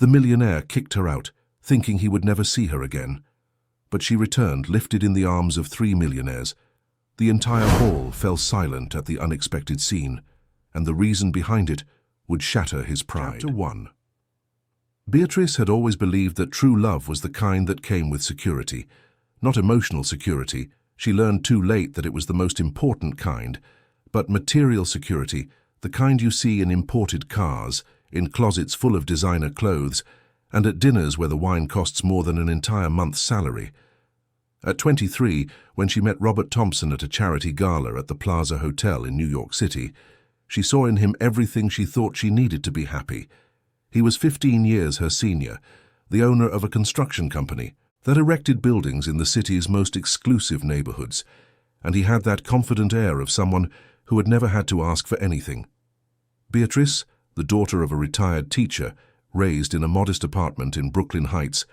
The millionaire kicked her out, thinking he would never see her again. But she returned, lifted in the arms of 3 millionaires. The entire hall fell silent at the unexpected scene, and the reason behind it would shatter his pride. Chapter 1. Beatrice had always believed that true love was the kind that came with security. Not emotional security, she learned too late that it was the most important kind, but material security, the kind you see in imported cars, in closets full of designer clothes, and at dinners where the wine costs more than an entire month's salary. At 23, when she met Robert Thompson at a charity gala at the Plaza Hotel in New York City, she saw in him everything she thought she needed to be happy. He was 15 years her senior, the owner of a construction company that erected buildings in the city's most exclusive neighborhoods, and he had that confident air of someone who had never had to ask for anything. Beatrice, the daughter of a retired teacher, raised in a modest apartment in Brooklyn Heights,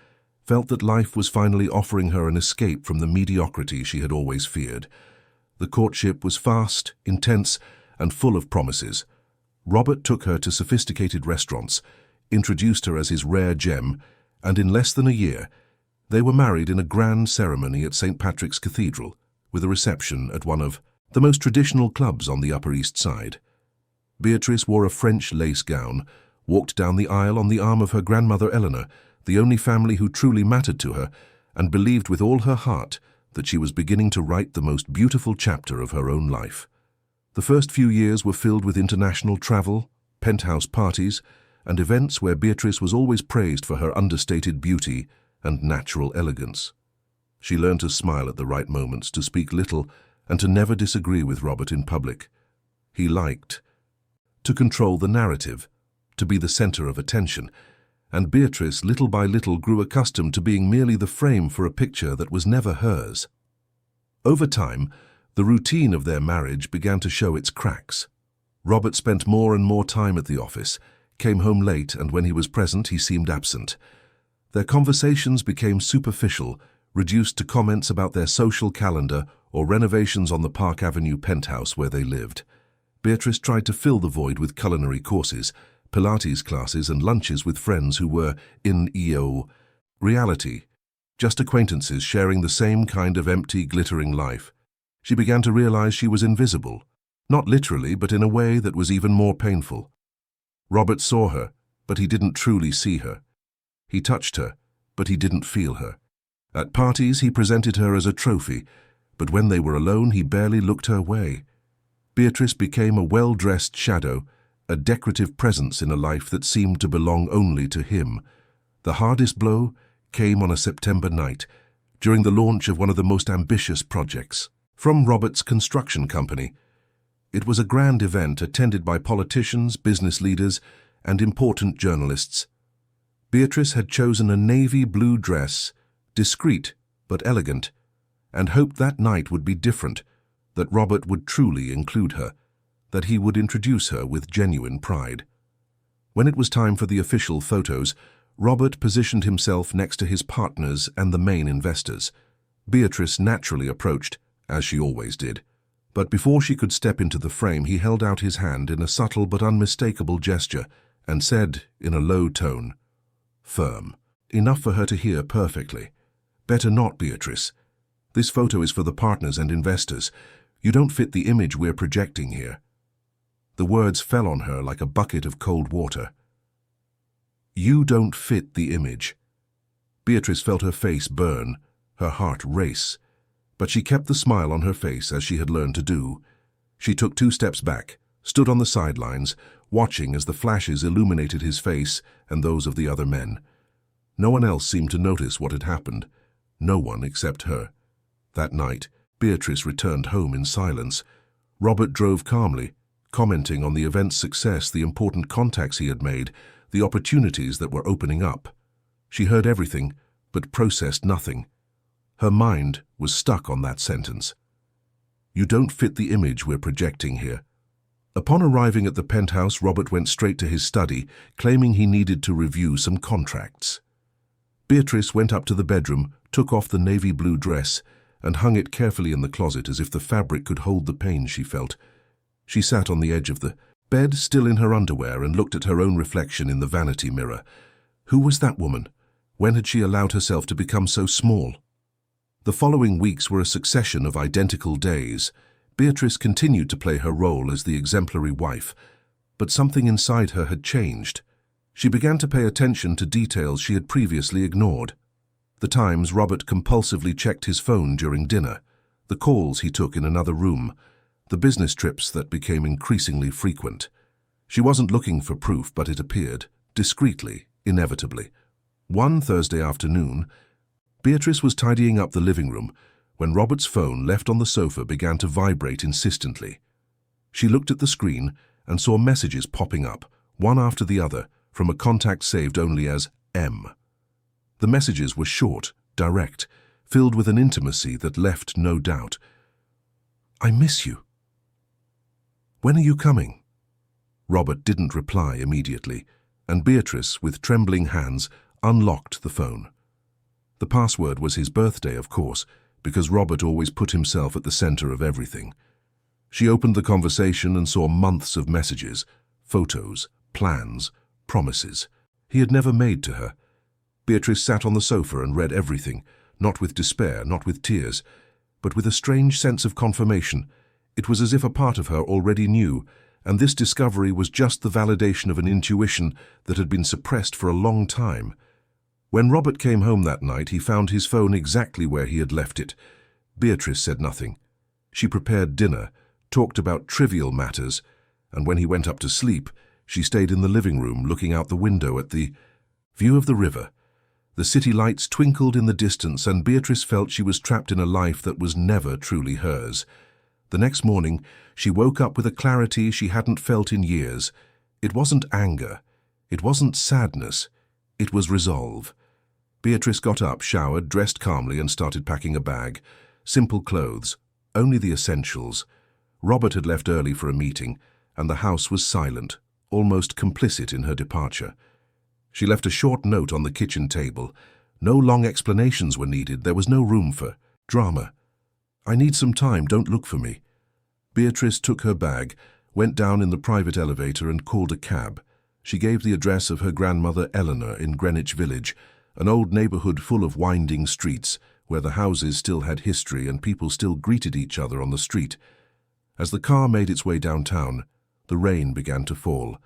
felt that life was finally offering her an escape from the mediocrity she had always feared. The courtship was fast, intense, and full of promises. Robert took her to sophisticated restaurants, introduced her as his rare gem, and in less than a year, they were married in a grand ceremony at St. Patrick's Cathedral, with a reception at one of the most traditional clubs on the Upper East Side. Beatrice wore a French lace gown, walked down the aisle on the arm of her grandmother Eleanor, the only family who truly mattered to her, and believed with all her heart that she was beginning to write the most beautiful chapter of her own life. The first few years were filled with international travel, penthouse parties, and events where Beatrice was always praised for her understated beauty and natural elegance. She learned to smile at the right moments, to speak little, and to never disagree with Robert in public. He liked to control the narrative, to be the center of attention, and Beatrice little by little grew accustomed to being merely the frame for a picture that was never hers. Over time, the routine of their marriage began to show its cracks. Robert spent more and more time at the office, came home late, and when he was present, he seemed absent. Their conversations became superficial, reduced to comments about their social calendar or renovations on the Park Avenue penthouse where they lived. Beatrice tried to fill the void with culinary courses, Pilates classes, and lunches with friends who were, in reality, just acquaintances sharing the same kind of empty, glittering life. She began to realize she was invisible, not literally, but in a way that was even more painful. Robert saw her, but he didn't truly see her. He touched her, but he didn't feel her. At parties, he presented her as a trophy, but when they were alone, he barely looked her way. Beatrice became a well-dressed shadow, a decorative presence in a life that seemed to belong only to him. The hardest blow came on a September night, during the launch of one of the most ambitious projects from Robert's construction company. It was a grand event attended by politicians, business leaders, and important journalists. Beatrice had chosen a navy blue dress, discreet but elegant, and hoped that night would be different, that Robert would truly include her, that he would introduce her with genuine pride. When it was time for the official photos, Robert positioned himself next to his partners and the main investors. Beatrice naturally approached, as she always did. But before she could step into the frame, he held out his hand in a subtle but unmistakable gesture and said, in a low tone, firm, enough for her to hear perfectly, "Better not, Beatrice. This photo is for the partners and investors. You don't fit the image we're projecting here." The words fell on her like a bucket of cold water. You don't fit the image. Beatrice felt her face burn, her heart race, but she kept the smile on her face as she had learned to do. She took 2 steps back, stood on the sidelines, watching as the flashes illuminated his face and those of the other men. No one else seemed to notice what had happened, no one except her. That night, Beatrice returned home in silence. Robert drove calmly, commenting on the event's success, the important contacts he had made, the opportunities that were opening up. She heard everything, but processed nothing. Her mind was stuck on that sentence. You don't fit the image we're projecting here. Upon arriving at the penthouse, Robert went straight to his study, claiming he needed to review some contracts. Beatrice went up to the bedroom, took off the navy blue dress, and hung it carefully in the closet as if the fabric could hold the pain she felt. She sat on the edge of the bed, still in her underwear, and looked at her own reflection in the vanity mirror. Who was that woman? When had she allowed herself to become so small? The following weeks were a succession of identical days. Beatrice continued to play her role as the exemplary wife, but something inside her had changed. She began to pay attention to details she had previously ignored. The times Robert compulsively checked his phone during dinner, the calls he took in another room, the business trips that became increasingly frequent. She wasn't looking for proof, but it appeared, discreetly, inevitably. One Thursday afternoon, Beatrice was tidying up the living room when Robert's phone, left on the sofa, began to vibrate insistently. She looked at the screen and saw messages popping up, one after the other, from a contact saved only as M. The messages were short, direct, filled with an intimacy that left no doubt. "I miss you. When are you coming?" Robert didn't reply immediately, and Beatrice, with trembling hands, unlocked the phone. The password was his birthday, of course, because Robert always put himself at the center of everything. She opened the conversation and saw months of messages, photos, plans, promises he had never made to her. Beatrice sat on the sofa and read everything, not with despair, not with tears, but with a strange sense of confirmation. It was as if a part of her already knew, and this discovery was just the validation of an intuition that had been suppressed for a long time. When Robert came home that night, he found his phone exactly where he had left it. Beatrice said nothing. She prepared dinner, talked about trivial matters, and when he went up to sleep, she stayed in the living room looking out the window at the view of the river. The city lights twinkled in the distance, and Beatrice felt she was trapped in a life that was never truly hers. The next morning, she woke up with a clarity she hadn't felt in years. It wasn't anger. It wasn't sadness. It was resolve. Beatrice got up, showered, dressed calmly, and started packing a bag. Simple clothes, only the essentials. Robert had left early for a meeting, and the house was silent, almost complicit in her departure. She left a short note on the kitchen table. No long explanations were needed. There was no room for drama. "I need some time, don't look for me." Beatrice took her bag, went down in the private elevator and called a cab. She gave the address of her grandmother Eleanor in Greenwich Village, an old neighborhood full of winding streets, where the houses still had history and people still greeted each other on the street. As the car made its way downtown, the rain began to fall.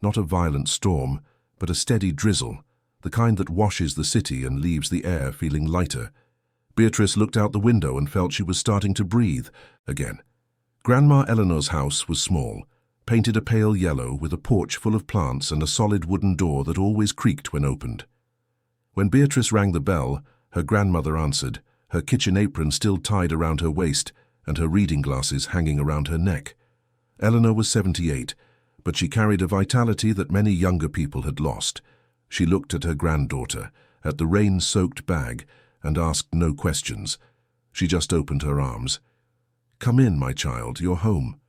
Not a violent storm, but a steady drizzle, the kind that washes the city and leaves the air feeling lighter. Beatrice looked out the window and felt she was starting to breathe again. Grandma Eleanor's house was small, painted a pale yellow with a porch full of plants and a solid wooden door that always creaked when opened. When Beatrice rang the bell, her grandmother answered, her kitchen apron still tied around her waist and her reading glasses hanging around her neck. Eleanor was 78, but she carried a vitality that many younger people had lost. She looked at her granddaughter, at the rain-soaked bag, and asked no questions. She just opened her arms. "Come in, my child, you're home."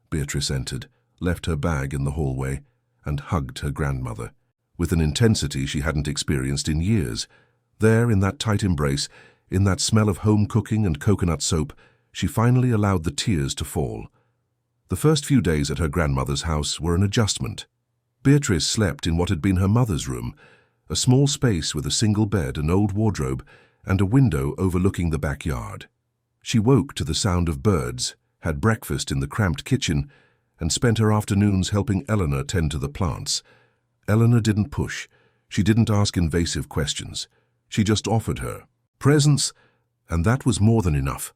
Beatrice entered, left her bag in the hallway, and hugged her grandmother, with an intensity she hadn't experienced in years. There, in that tight embrace, in that smell of home cooking and coconut soap, she finally allowed the tears to fall. The first few days at her grandmother's house were an adjustment. Beatrice slept in what had been her mother's room, a small space with a single bed, an old wardrobe, and a window overlooking the backyard. She woke to the sound of birds, had breakfast in the cramped kitchen, and spent her afternoons helping Eleanor tend to the plants. Eleanor didn't push. She didn't ask invasive questions. She just offered her presence, and that was more than enough.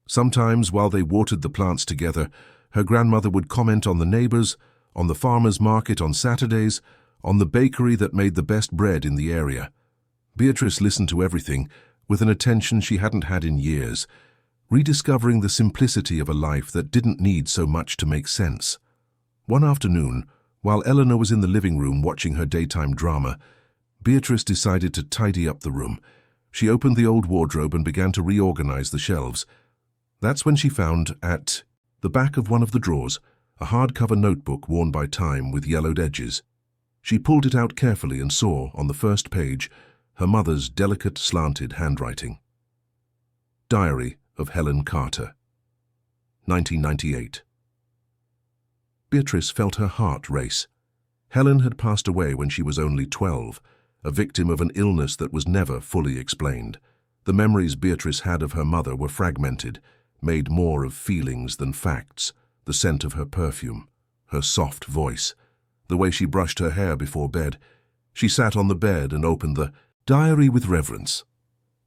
Sometimes, while they watered the plants together, her grandmother would comment on the neighbors, on the farmer's market on Saturdays, on the bakery that made the best bread in the area. Beatrice listened to everything with an attention she hadn't had in years, rediscovering the simplicity of a life that didn't need so much to make sense. One afternoon, while Eleanor was in the living room watching her daytime drama, Beatrice decided to tidy up the room. She opened the old wardrobe and began to reorganize the shelves. That's when she found, at the back of one of the drawers, a hardcover notebook worn by time with yellowed edges. She pulled it out carefully and saw, on the first page, her mother's delicate, slanted handwriting. Diary of Helen Carter, 1998. Beatrice felt her heart race. Helen had passed away when she was only 12, a victim of an illness that was never fully explained. The memories Beatrice had of her mother were fragmented, made more of feelings than facts. The scent of her perfume, her soft voice, the way she brushed her hair before bed. She sat on the bed and opened the diary with reverence.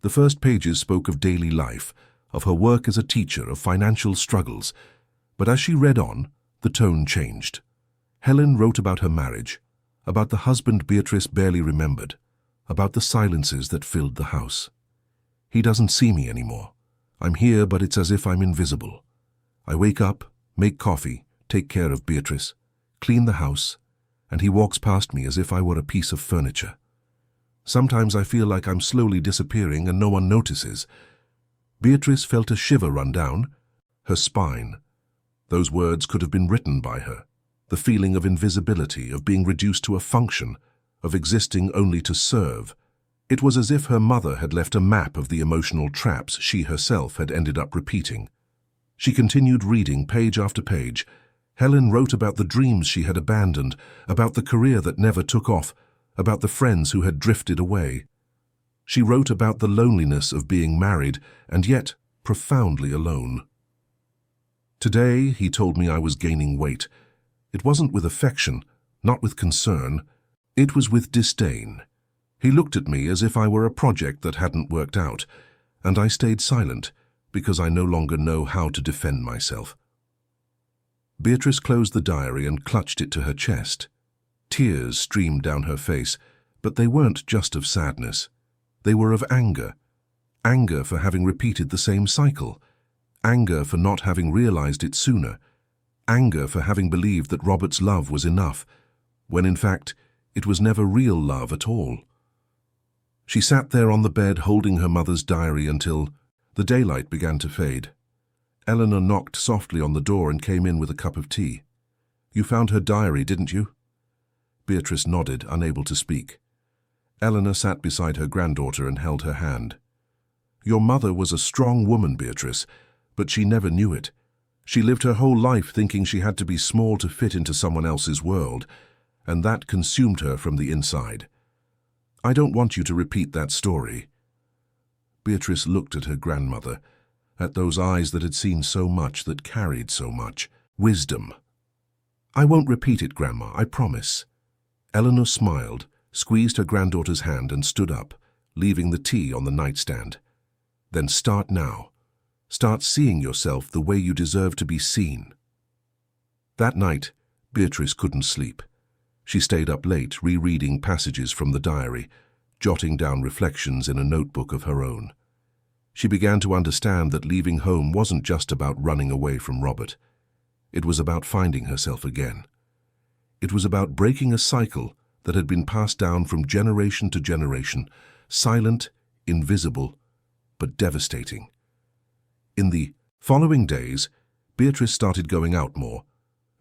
The first pages spoke of daily life, of her work as a teacher, of financial struggles. But as she read on, the tone changed. Helen wrote about her marriage, about the husband Beatrice barely remembered, about the silences that filled the house. He doesn't see me anymore. I'm here, but it's as if I'm invisible. I wake up, make coffee, take care of Beatrice, clean the house, and he walks past me as if I were a piece of furniture. Sometimes I feel like I'm slowly disappearing and no one notices. Beatrice felt a shiver run down her spine. Those words could have been written by her. The feeling of invisibility, of being reduced to a function, of existing only to serve. It was as if her mother had left a map of the emotional traps she herself had ended up repeating. She continued reading page after page. Helen wrote about the dreams she had abandoned, about the career that never took off, about the friends who had drifted away. She wrote about the loneliness of being married and yet profoundly alone. Today, he told me I was gaining weight. It wasn't with affection, not with concern. It was with disdain. He looked at me as if I were a project that hadn't worked out, and I stayed silent because I no longer know how to defend myself. Beatrice closed the diary and clutched it to her chest. Tears streamed down her face, but they weren't just of sadness. They were of anger. Anger for having repeated the same cycle. Anger for not having realized it sooner. Anger for having believed that Robert's love was enough, when in fact it was never real love at all. She sat there on the bed holding her mother's diary until the daylight began to fade. Eleanor knocked softly on the door and came in with a cup of tea. "You found her diary, didn't you?" Beatrice nodded, unable to speak. Eleanor sat beside her granddaughter and held her hand. "Your mother was a strong woman, Beatrice, but she never knew it. She lived her whole life thinking she had to be small to fit into someone else's world, and that consumed her from the inside. I don't want you to repeat that story." Beatrice looked at her grandmother, at those eyes that had seen so much, that carried so much. Wisdom. "I won't repeat it, Grandma, I promise." Eleanor smiled, squeezed her granddaughter's hand and stood up, leaving the tea on the nightstand. "Then start now. Start seeing yourself the way you deserve to be seen." That night, Beatrice couldn't sleep. She stayed up late, rereading passages from the diary, jotting down reflections in a notebook of her own. She began to understand that leaving home wasn't just about running away from Robert. It was about finding herself again. It was about breaking a cycle that had been passed down from generation to generation, silent, invisible, but devastating. In the following days, Beatrice started going out more.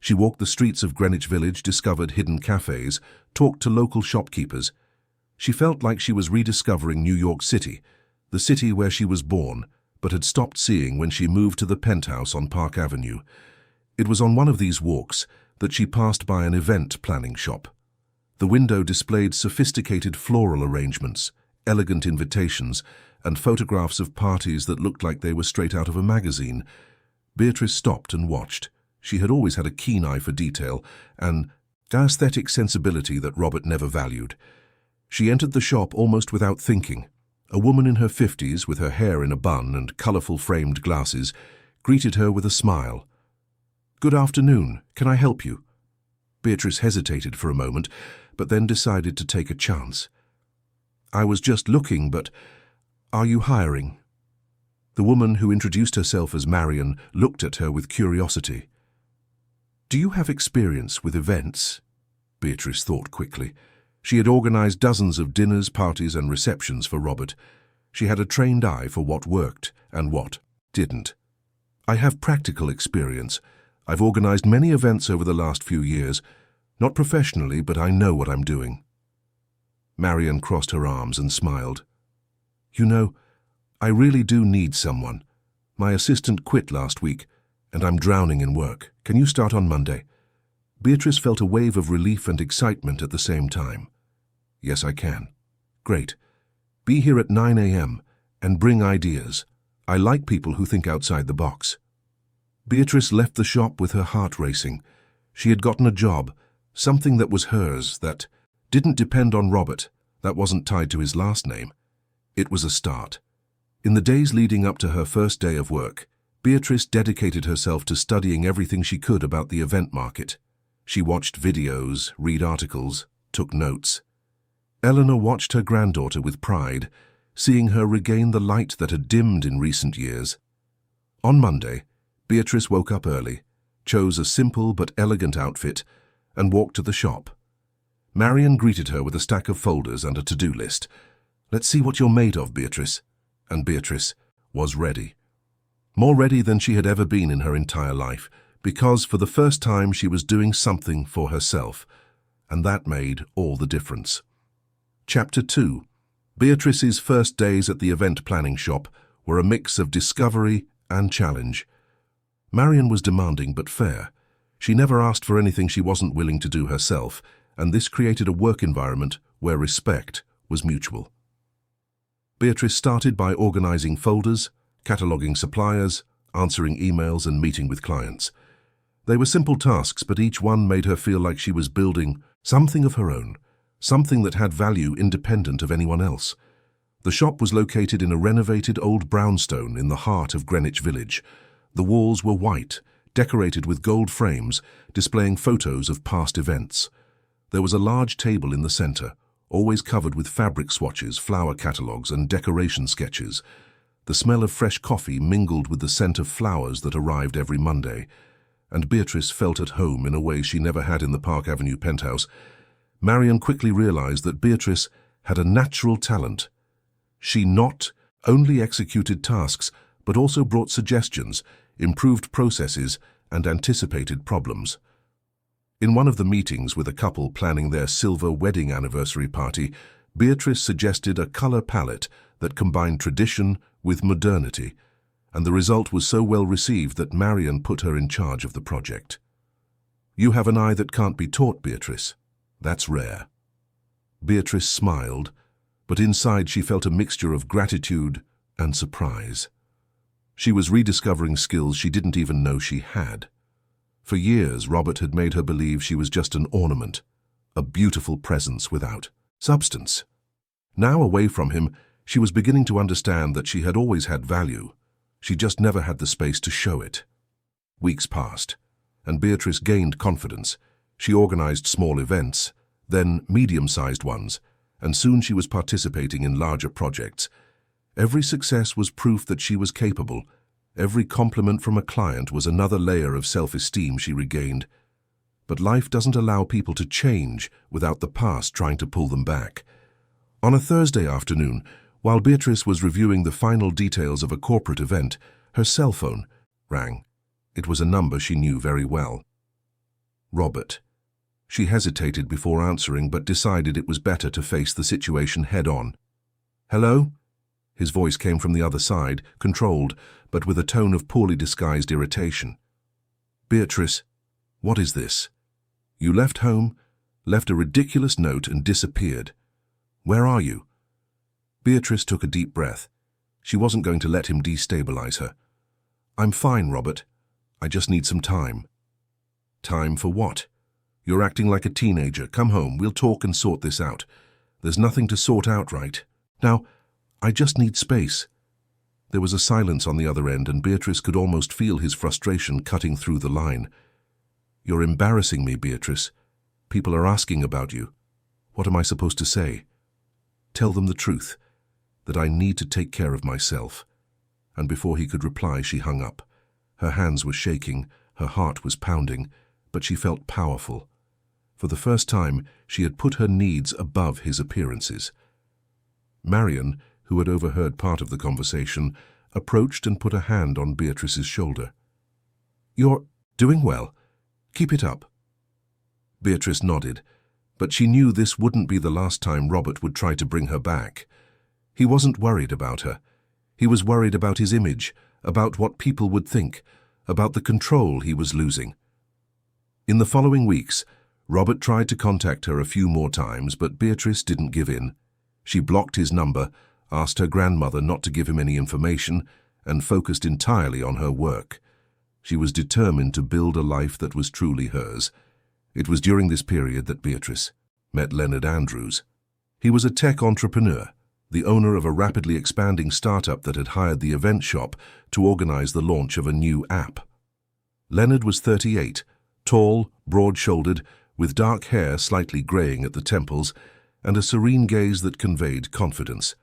She walked the streets of Greenwich Village, discovered hidden cafes, talked to local shopkeepers. She felt like she was rediscovering New York City, the city where she was born, but had stopped seeing when she moved to the penthouse on Park Avenue. It was on one of these walks that she passed by an event planning shop. The window displayed sophisticated floral arrangements, elegant invitations, and photographs of parties that looked like they were straight out of a magazine. Beatrice stopped and watched. She had always had a keen eye for detail, an aesthetic sensibility that Robert never valued. She entered the shop almost without thinking. A woman in her 50s, with her hair in a bun and colourful framed glasses, greeted her with a smile. "Good afternoon. Can I help you?" Beatrice hesitated for a moment, but then decided to take a chance. "I was just looking, but are you hiring?" The woman, who introduced herself as Marion, looked at her with curiosity. "Do you have experience with events?" Beatrice thought quickly. She had organized dozens of dinners, parties, and receptions for Robert. She had a trained eye for what worked and what didn't. "I have practical experience. I've organized many events over the last few years. Not professionally, but I know what I'm doing." Marion crossed her arms and smiled. "You know, I really do need someone. My assistant quit last week, and I'm drowning in work. Can you start on Monday?" Beatrice felt a wave of relief and excitement at the same time. "Yes, I can." Great. Be here at 9 a.m. and bring ideas. I like people who think outside the box. Beatrice left the shop with her heart racing. She had gotten a job, something that was hers, that didn't depend on Robert, that wasn't tied to his last name. It was a start. In the days leading up to her first day of work, Beatrice dedicated herself to studying everything she could about the event market. She watched videos, read articles, took notes. Eleanor watched her granddaughter with pride, seeing her regain the light that had dimmed in recent years. On Monday, Beatrice woke up early, chose a simple but elegant outfit, and walked to the shop. Marion greeted her with a stack of folders and a to-do list. "Let's see what you're made of, Beatrice." And Beatrice was ready. More ready than she had ever been in her entire life, because for the first time she was doing something for herself, and that made all the difference. Chapter 2. Beatrice's first days at the event planning shop were a mix of discovery and challenge. Marion was demanding but fair. She never asked for anything she wasn't willing to do herself, and this created a work environment where respect was mutual. Beatrice started by organizing folders, cataloging suppliers, answering emails, and meeting with clients. They were simple tasks, but each one made her feel like she was building something of her own, something that had value independent of anyone else. The shop was located in a renovated old brownstone in the heart of Greenwich Village. The walls were white, decorated with gold frames, displaying photos of past events. There was a large table in the center, always covered with fabric swatches, flower catalogs, and decoration sketches. The smell of fresh coffee mingled with the scent of flowers that arrived every Monday, and Beatrice felt at home in a way she never had in the Park Avenue penthouse. Marion quickly realized that Beatrice had a natural talent. She not only executed tasks, but also brought suggestions, improved processes, and anticipated problems. In one of the meetings with a couple planning their silver wedding anniversary party, Beatrice suggested a color palette that combined tradition with modernity, and the result was so well received that Marion put her in charge of the project. "You have an eye that can't be taught, Beatrice. That's rare." Beatrice smiled, but inside she felt a mixture of gratitude and surprise. She was rediscovering skills she didn't even know she had. For years, Robert had made her believe she was just an ornament, a beautiful presence without substance. Now, away from him, she was beginning to understand that she had always had value. She just never had the space to show it. Weeks passed, and Beatrice gained confidence. She organized small events, then medium-sized ones, and soon she was participating in larger projects. Every success was proof that she was capable. Every compliment from a client was another layer of self-esteem she regained. But life doesn't allow people to change without the past trying to pull them back. On a Thursday afternoon, while Beatrice was reviewing the final details of a corporate event, her cell phone rang. It was a number she knew very well. Robert. She hesitated before answering, but decided it was better to face the situation head-on. "Hello?" His voice came from the other side, controlled, but with a tone of poorly disguised irritation. "Beatrice, what is this? You left home, left a ridiculous note, and disappeared. Where are you?" Beatrice took a deep breath. She wasn't going to let him destabilize her. "I'm fine, Robert. I just need some time." "Time for what? You're acting like a teenager. Come home, we'll talk and sort this out. There's nothing to sort out, right? Now, I just need space." There was a silence on the other end, and Beatrice could almost feel his frustration cutting through the line. "You're embarrassing me, Beatrice. People are asking about you. What am I supposed to say? Tell them the truth, that I need to take care of myself." And before he could reply, she hung up. Her hands were shaking, her heart was pounding, but she felt powerful. For the first time, she had put her needs above his appearances. Marion, who had overheard part of the conversation, approached and put a hand on Beatrice's shoulder. "You're doing well. Keep it up." Beatrice nodded, but she knew this wouldn't be the last time Robert would try to bring her back. He wasn't worried about her. He was worried about his image, about what people would think, about the control he was losing. In the following weeks, Robert tried to contact her a few more times, but Beatrice didn't give in. She blocked his number, asked her grandmother not to give him any information, and focused entirely on her work. She was determined to build a life that was truly hers. It was during this period that Beatrice met Leonard Andrews. He was a tech entrepreneur, the owner of a rapidly expanding startup that had hired the event shop to organize the launch of a new app. Leonard was 38, tall, broad-shouldered, with dark hair slightly graying at the temples, and a serene gaze that conveyed confidence.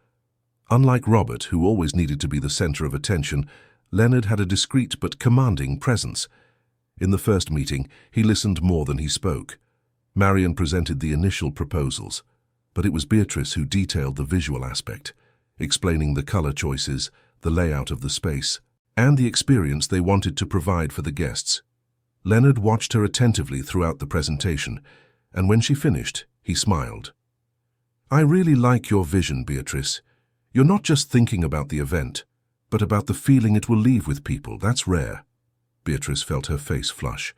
Unlike Robert, who always needed to be the center of attention, Leonard had a discreet but commanding presence. In the first meeting, he listened more than he spoke. Marion presented the initial proposals, but it was Beatrice who detailed the visual aspect, explaining the color choices, the layout of the space, and the experience they wanted to provide for the guests. Leonard watched her attentively throughout the presentation, and when she finished, he smiled. "I really like your vision, Beatrice. You're not just thinking about the event, but about the feeling it will leave with people. That's rare." Beatrice felt her face flush.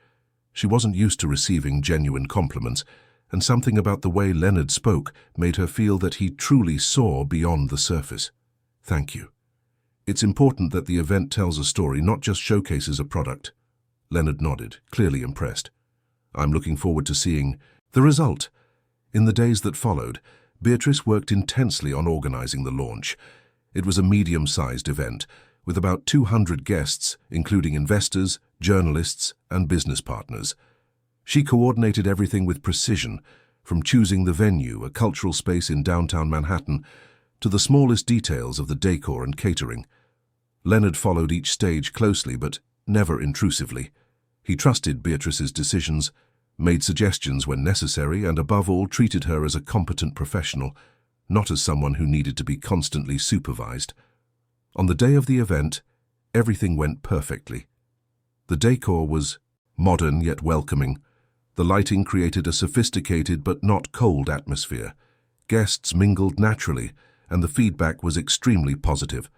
She wasn't used to receiving genuine compliments, and something about the way Leonard spoke made her feel that he truly saw beyond the surface. "Thank you. It's important that the event tells a story, not just showcases a product." Leonard nodded, clearly impressed. "I'm looking forward to seeing the result." In the days that followed, Beatrice worked intensely on organizing the launch. It was a medium-sized event, with about 200 guests, including investors, journalists, and business partners. She coordinated everything with precision, from choosing the venue, a cultural space in downtown Manhattan, to the smallest details of the decor and catering. Leonard followed each stage closely, but never intrusively. He trusted Beatrice's decisions, made suggestions when necessary, and above all treated her as a competent professional, not as someone who needed to be constantly supervised. On the day of the event, everything went perfectly. The decor was modern yet welcoming. The lighting created a sophisticated but not cold atmosphere. Guests mingled naturally, and the feedback was extremely positive.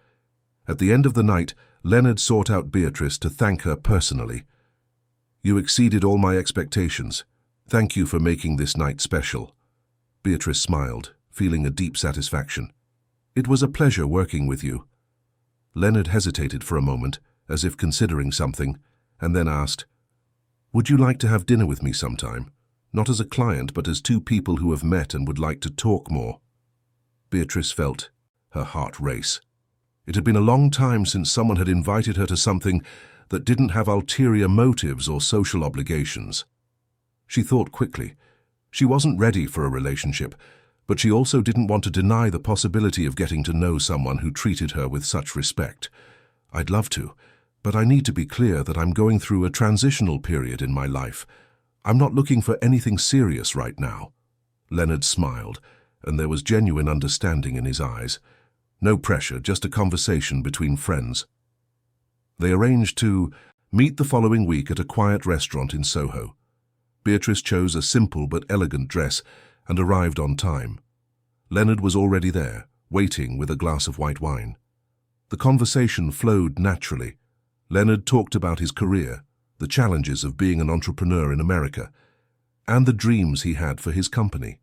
At the end of the night, Leonard sought out Beatrice to thank her personally. "You exceeded all my expectations. Thank you for making this night special." Beatrice smiled, feeling a deep satisfaction. "It was a pleasure working with you." Leonard hesitated for a moment, as if considering something, and then asked, "Would you like to have dinner with me sometime? Not as a client, but as two people who have met and would like to talk more." Beatrice felt her heart race. It had been a long time since someone had invited her to something that didn't have ulterior motives or social obligations. She thought quickly. She wasn't ready for a relationship, but she also didn't want to deny the possibility of getting to know someone who treated her with such respect. "I'd love to, but I need to be clear that I'm going through a transitional period in my life. I'm not looking for anything serious right now." Leonard smiled, and there was genuine understanding in his eyes. No pressure, just a conversation between friends. They arranged to meet the following week at a quiet restaurant in Soho. Beatrice chose a simple but elegant dress and arrived on time. Leonard was already there, waiting with a glass of white wine. The conversation flowed naturally. Leonard talked about his career, the challenges of being an entrepreneur in America, and the dreams he had for his company.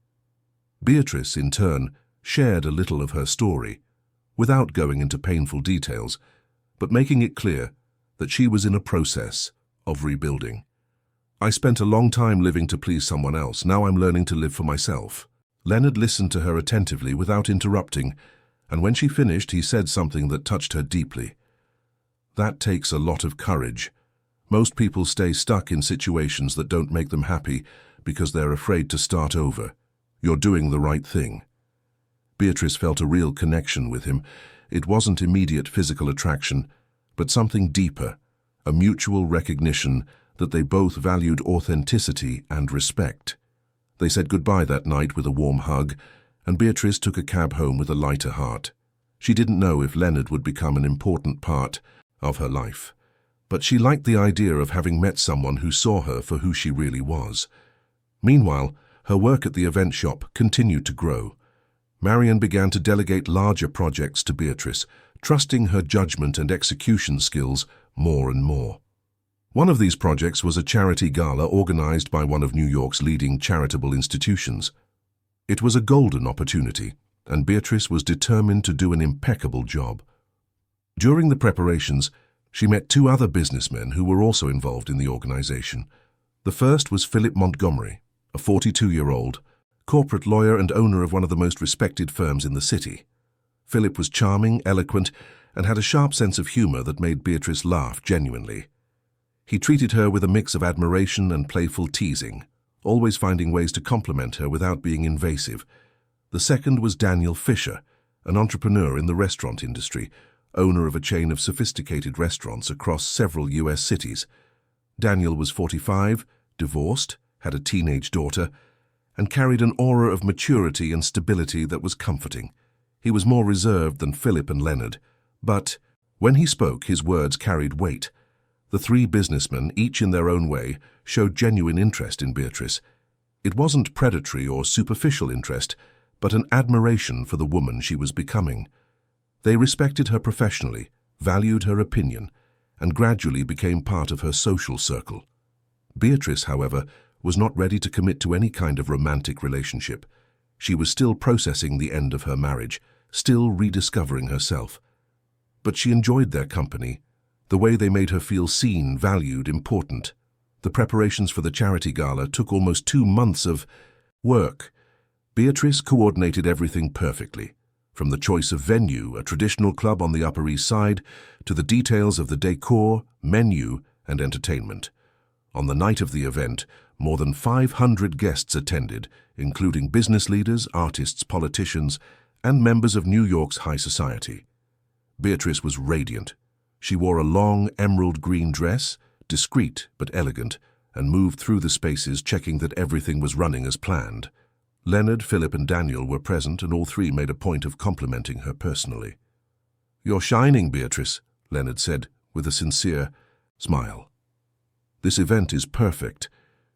Beatrice, in turn, shared a little of her story, without going into painful details, but making it clear that she was in a process of rebuilding. "I spent a long time living to please someone else. Now I'm learning to live for myself." Leonard listened to her attentively without interrupting, and when she finished, he said something that touched her deeply. "That takes a lot of courage. Most people stay stuck in situations that don't make them happy because they're afraid to start over. You're doing the right thing." Beatrice felt a real connection with him. It wasn't immediate physical attraction, but something deeper, a mutual recognition that they both valued authenticity and respect. They said goodbye that night with a warm hug, and Beatrice took a cab home with a lighter heart. She didn't know if Leonard would become an important part of her life, but she liked the idea of having met someone who saw her for who she really was. Meanwhile, her work at the event shop continued to grow. Marion began to delegate larger projects to Beatrice, trusting her judgment and execution skills more and more. One of these projects was a charity gala organized by one of New York's leading charitable institutions. It was a golden opportunity. and Beatrice was determined to do an impeccable job. During the preparations, she met two other businessmen who were also involved in the organization. The first was Philip Montgomery, a 42-year-old corporate lawyer and owner of one of the most respected firms in the city. Philip was charming, eloquent, and had a sharp sense of humor that made Beatrice laugh genuinely. He treated her with a mix of admiration and playful teasing, always finding ways to compliment her without being invasive. The second was Daniel Fisher, an entrepreneur in the restaurant industry, owner of a chain of sophisticated restaurants across several U.S. cities. Daniel was 45, divorced, had a teenage daughter, and carried an aura of maturity and stability that was comforting. He was more reserved than Philip and Leonard, but when he spoke, his words carried weight. The three businessmen, each in their own way, showed genuine interest in Beatrice. It wasn't predatory or superficial interest, but an admiration for the woman she was becoming. They respected her professionally, valued her opinion, and gradually became part of her social circle. Beatrice, however, was not ready to commit to any kind of romantic relationship. She was still processing the end of her marriage, still rediscovering herself. But she enjoyed their company, the way they made her feel seen, valued, important. The preparations for the charity gala took almost 2 months of work. Beatrice coordinated everything perfectly, from the choice of venue, a traditional club on the Upper East Side, to the details of the decor, menu, and entertainment. On the night of the event, more than 500 guests attended, including business leaders, artists, politicians, and members of New York's high society. Beatrice was radiant. She wore a long emerald green dress, discreet but elegant, and moved through the spaces checking that everything was running as planned. Leonard, Philip, and Daniel were present, and all three made a point of complimenting her personally. "You're shining, Beatrice," Leonard said, with a sincere smile. "This event is perfect.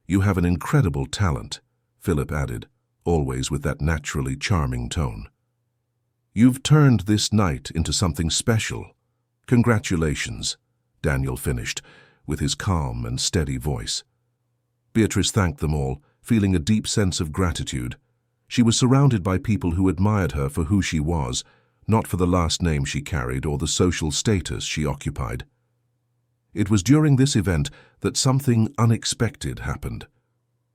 You have an incredible talent," Philip added, always with that naturally charming tone. "You've turned this night into something special. Congratulations," Daniel finished, with his calm and steady voice. Beatrice thanked them all, feeling a deep sense of gratitude. She was surrounded by people who admired her for who she was, not for the last name she carried or the social status she occupied. It was during this event that something unexpected happened.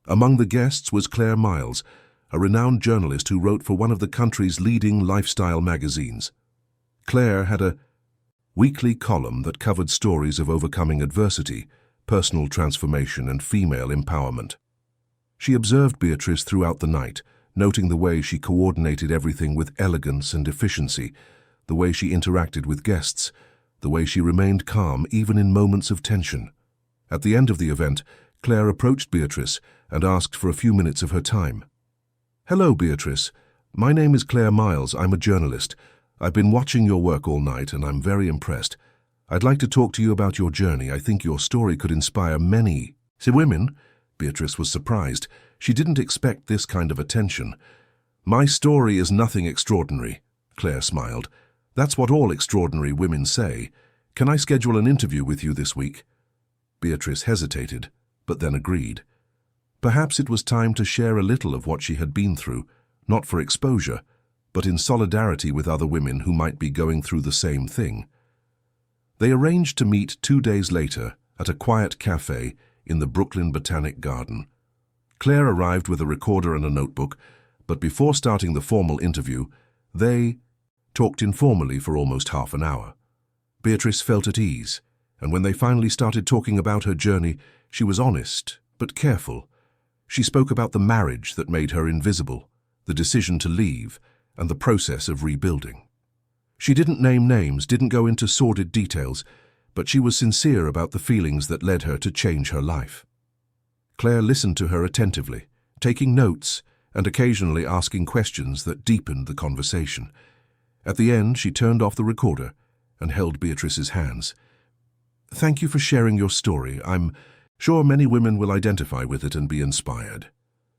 Among the guests was Claire Miles, a renowned journalist who wrote for one of the country's leading lifestyle magazines. Claire had a weekly column that covered stories of overcoming adversity, personal transformation, and female empowerment. She observed Beatrice throughout the night, noting the way she coordinated everything with elegance and efficiency, the way she interacted with guests, the way she remained calm even in moments of tension. At the end of the event, Claire approached Beatrice and asked for a few minutes of her time. "Hello, Beatrice. My name is Claire Miles. I'm a journalist. I've been watching your work all night and I'm very impressed. I'd like to talk to you about your journey. I think your story could inspire many women." Beatrice was surprised. She didn't expect this kind of attention. "My story is nothing extraordinary," Claire smiled. "That's what all extraordinary women say. Can I schedule an interview with you this week?" Beatrice hesitated, but then agreed. Perhaps it was time to share a little of what she had been through, not for exposure, but in solidarity with other women who might be going through the same thing. They arranged to meet 2 days later at a quiet cafe in the Brooklyn Botanic Garden. Claire arrived with a recorder and a notebook, but before starting the formal interview, they talked informally for almost half an hour. Beatrice felt at ease, and when they finally started talking about her journey, she was honest but careful. She spoke about the marriage that made her invisible, the decision to leave, and the process of rebuilding. She didn't name names, didn't go into sordid details, but she was sincere about the feelings that led her to change her life. Claire listened to her attentively, taking notes and occasionally asking questions that deepened the conversation. At the end, she turned off the recorder and held Beatrice's hands. "Thank you for sharing your story. I'm sure many women will identify with it and be inspired."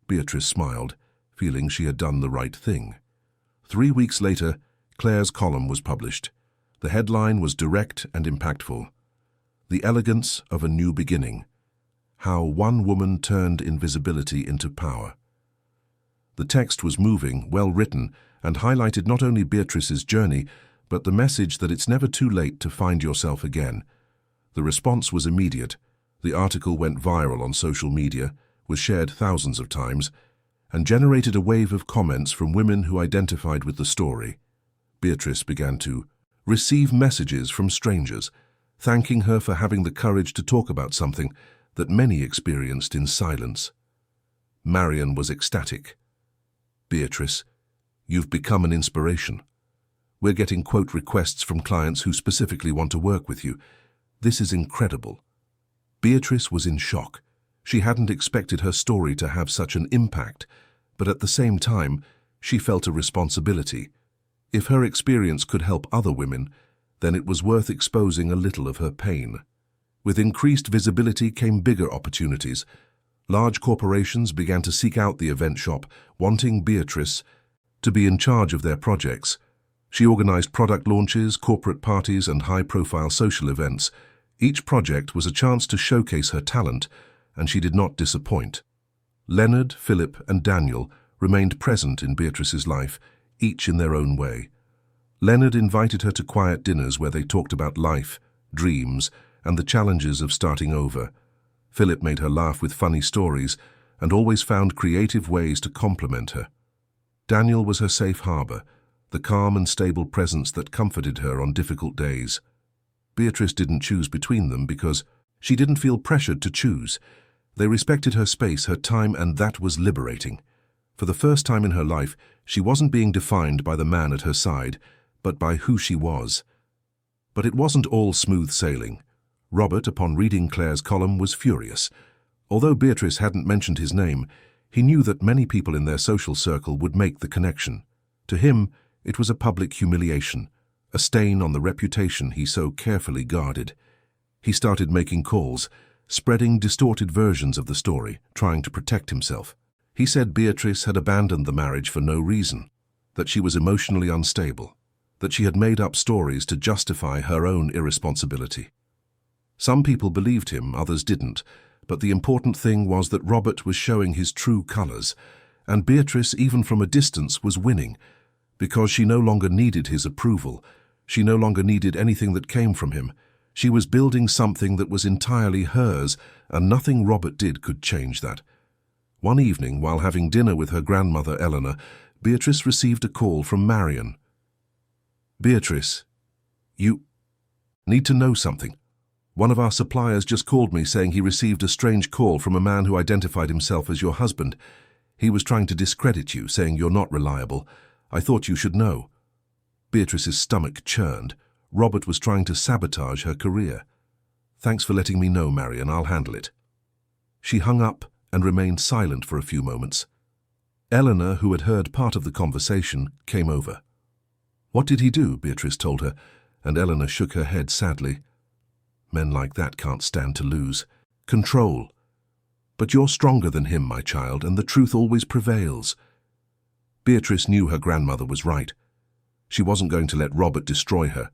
Beatrice smiled, feeling she had done the right thing. 3 weeks later, Claire's column was published. The headline was direct and impactful. "The Elegance of a New Beginning. How One Woman Turned Invisibility into Power." The text was moving, well-written, and highlighted not only Beatrice's journey, but the message that it's never too late to find yourself again. The response was immediate. The article went viral on social media, was shared thousands of times, and generated a wave of comments from women who identified with the story. Beatrice began to receive messages from strangers, thanking her for having the courage to talk about something that many experienced in silence. Marion was ecstatic. "Beatrice, you've become an inspiration. We're getting quote requests from clients who specifically want to work with you. This is incredible." Beatrice was in shock. She hadn't expected her story to have such an impact, but at the same time, she felt a responsibility. If her experience could help other women, then it was worth exposing a little of her pain. With increased visibility came bigger opportunities. Large corporations began to seek out the event shop, wanting Beatrice to be in charge of their projects. She organized product launches, corporate parties, and high-profile social events. Each project was a chance to showcase her talent, and she did not disappoint. Leonard, Philip, and Daniel remained present in Beatrice's life, each in their own way. Leonard invited her to quiet dinners where they talked about life, dreams, and the challenges of starting over. Philip made her laugh with funny stories and always found creative ways to compliment her. Daniel was her safe harbor, the calm and stable presence that comforted her on difficult days. Beatrice didn't choose between them because she didn't feel pressured to choose. They respected her space, her time, and that was liberating. For the first time in her life, she wasn't being defined by the man at her side, but by who she was. But it wasn't all smooth sailing. Robert, upon reading Claire's column, was furious. Although Beatrice hadn't mentioned his name, he knew that many people in their social circle would make the connection. To him, it was a public humiliation, a stain on the reputation he so carefully guarded. He started making calls, spreading distorted versions of the story, trying to protect himself. He said Beatrice had abandoned the marriage for no reason, that she was emotionally unstable, that she had made up stories to justify her own irresponsibility. Some people believed him, others didn't, but the important thing was that Robert was showing his true colors, and Beatrice, even from a distance, was winning, because she no longer needed his approval. She no longer needed anything that came from him. She was building something that was entirely hers, and nothing Robert did could change that. One evening, while having dinner with her grandmother, Eleanor, Beatrice received a call from Marion. "Beatrice, you need to know something. One of our suppliers just called me saying he received a strange call from a man who identified himself as your husband. He was trying to discredit you, saying you're not reliable. I thought you should know." Beatrice's stomach churned. Robert was trying to sabotage her career. "Thanks for letting me know, Marion. I'll handle it." She hung up and remained silent for a few moments. Eleanor, who had heard part of the conversation, came over. "What did he do?" Beatrice told her, and Eleanor shook her head sadly. "Men like that can't stand to lose. Control. But you're stronger than him, my child, and the truth always prevails." Beatrice knew her grandmother was right. She wasn't going to let Robert destroy her.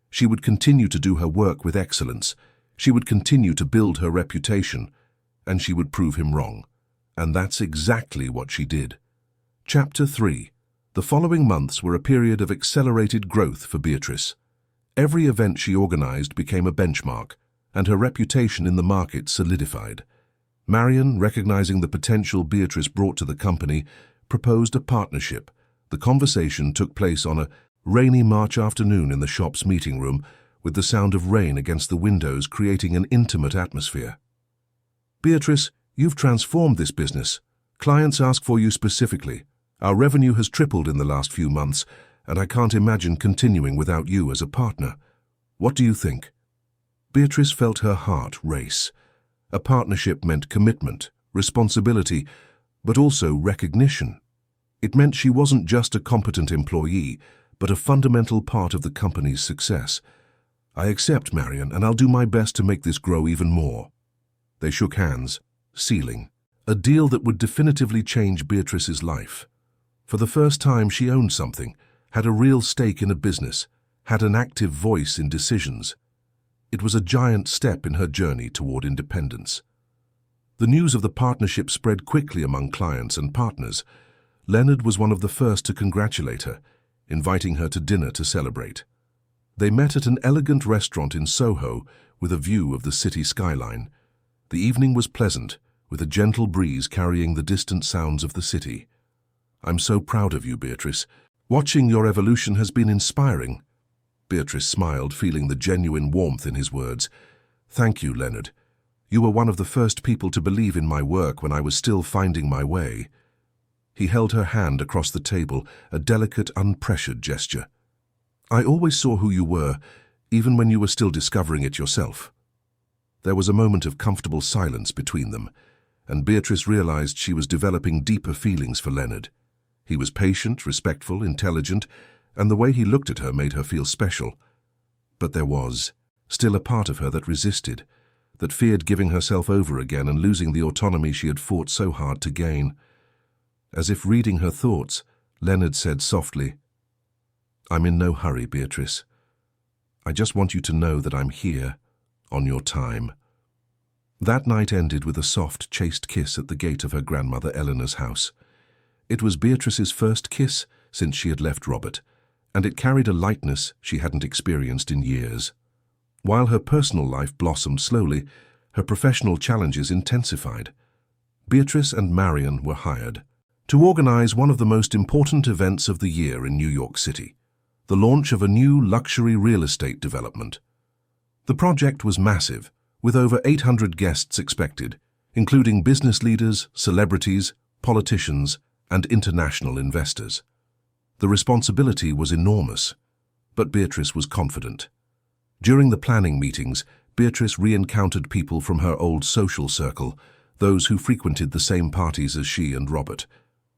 She would continue to do her work with excellence. She would continue to build her reputation, and she would prove him wrong. And that's exactly what she did. Chapter 3. The following months were a period of accelerated growth for Beatrice. Every event she organized became a benchmark, and her reputation in the market solidified. Marion, recognizing the potential Beatrice brought to the company, proposed a partnership. The conversation took place on a rainy March afternoon in the shop's meeting room, with the sound of rain against the windows creating an intimate atmosphere. "Beatrice, you've transformed this business. Clients ask for you specifically. Our revenue has tripled in the last few months, and I can't imagine continuing without you as a partner. What do you think?" Beatrice felt her heart race. A partnership meant commitment, responsibility, but also recognition. It meant she wasn't just a competent employee, but a fundamental part of the company's success. "I accept, Marion, and I'll do my best to make this grow even more." They shook hands, sealing a deal that would definitively change Beatrice's life. For the first time, she owned something, had a real stake in a business, had an active voice in decisions. It was a giant step in her journey toward independence. The news of the partnership spread quickly among clients and partners. Leonard was one of the first to congratulate her, inviting her to dinner to celebrate. They met at an elegant restaurant in Soho with a view of the city skyline. The evening was pleasant, with a gentle breeze carrying the distant sounds of the city. "I'm so proud of you, Beatrice. Watching your evolution has been inspiring." Beatrice smiled, feeling the genuine warmth in his words. "Thank you, Leonard. You were one of the first people to believe in my work when I was still finding my way." He held her hand across the table, a delicate, unpressured gesture. "I always saw who you were, even when you were still discovering it yourself." There was a moment of comfortable silence between them, and Beatrice realized she was developing deeper feelings for Leonard. He was patient, respectful, intelligent, and the way he looked at her made her feel special. But there was still a part of her that resisted, that feared giving herself over again and losing the autonomy she had fought so hard to gain. As if reading her thoughts, Leonard said softly, "I'm in no hurry, Beatrice. I just want you to know that I'm here, on your time." That night ended with a soft, chaste kiss at the gate of her grandmother Eleanor's house. It was Beatrice's first kiss since she had left Robert, and it carried a lightness she hadn't experienced in years. While her personal life blossomed slowly, her professional challenges intensified. Beatrice and Marion were hired to organize one of the most important events of the year in New York City, the launch of a new luxury real estate development. The project was massive, with over 800 guests expected, including business leaders, celebrities, politicians, and international investors. The responsibility was enormous, but Beatrice was confident. During the planning meetings, Beatrice re-encountered people from her old social circle, those who frequented the same parties as she and Robert.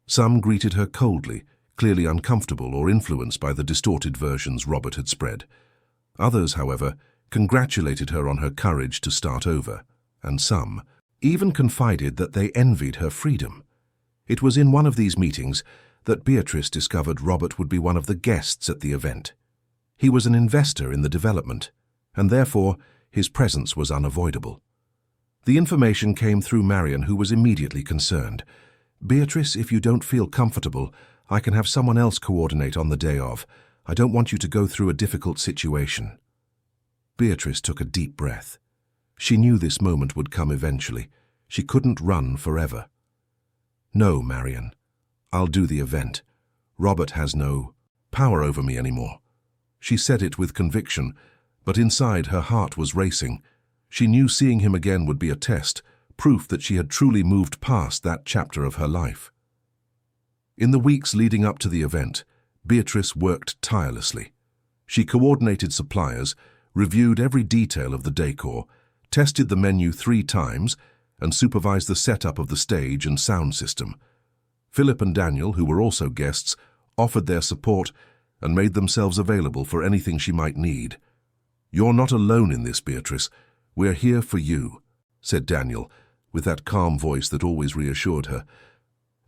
Some greeted her coldly, clearly uncomfortable or influenced by the distorted versions Robert had spread. Others, however, congratulated her on her courage to start over, and some even confided that they envied her freedom. It was in one of these meetings that Beatrice discovered Robert would be one of the guests at the event. He was an investor in the development, and therefore his presence was unavoidable. The information came through Marion, who was immediately concerned. "Beatrice, if you don't feel comfortable, I can have someone else coordinate on the day of. I don't want you to go through a difficult situation." Beatrice took a deep breath. She knew this moment would come eventually. She couldn't run forever. "No, Marion. I'll do the event. Robert has no power over me anymore." She said it with conviction, but inside her heart was racing. She knew seeing him again would be a test, proof that she had truly moved past that chapter of her life. In the weeks leading up to the event, Beatrice worked tirelessly. She coordinated suppliers, reviewed every detail of the decor, tested the menu 3 times, and supervised the setup of the stage and sound system. Philip and Daniel, who were also guests, offered their support and made themselves available for anything she might need. "You're not alone in this, Beatrice. We're here for you," said Daniel, with that calm voice that always reassured her.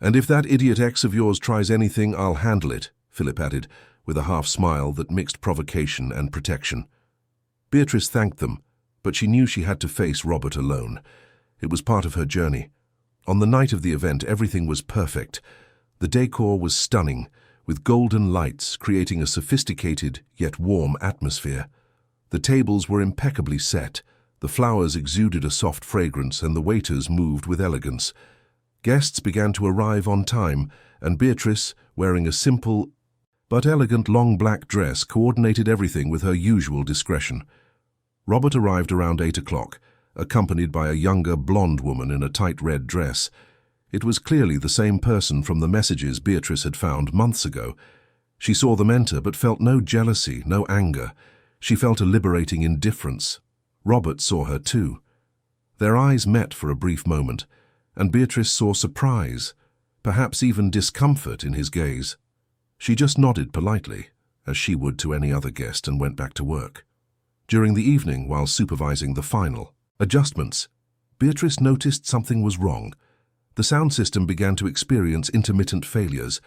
"And if that idiot ex of yours tries anything, I'll handle it," Philip added, with a half-smile that mixed provocation and protection. Beatrice thanked them, but she knew she had to face Robert alone. It was part of her journey. On the night of the event, everything was perfect. The decor was stunning, with golden lights creating a sophisticated yet warm atmosphere. The tables were impeccably set, the flowers exuded a soft fragrance, and the waiters moved with elegance. Guests began to arrive on time, and Beatrice, wearing a simple but elegant long black dress, coordinated everything with her usual discretion. Robert arrived around 8 o'clock, accompanied by a younger blonde woman in a tight red dress. It was clearly the same person from the messages Beatrice had found months ago. She saw them enter but felt no jealousy, no anger. She felt a liberating indifference. Robert saw her too. Their eyes met for a brief moment, and Beatrice saw surprise, perhaps even discomfort in his gaze. She just nodded politely, as she would to any other guest, and went back to work. During the evening, while supervising the final adjustments, Beatrice noticed something was wrong. The sound system began to experience intermittent failures.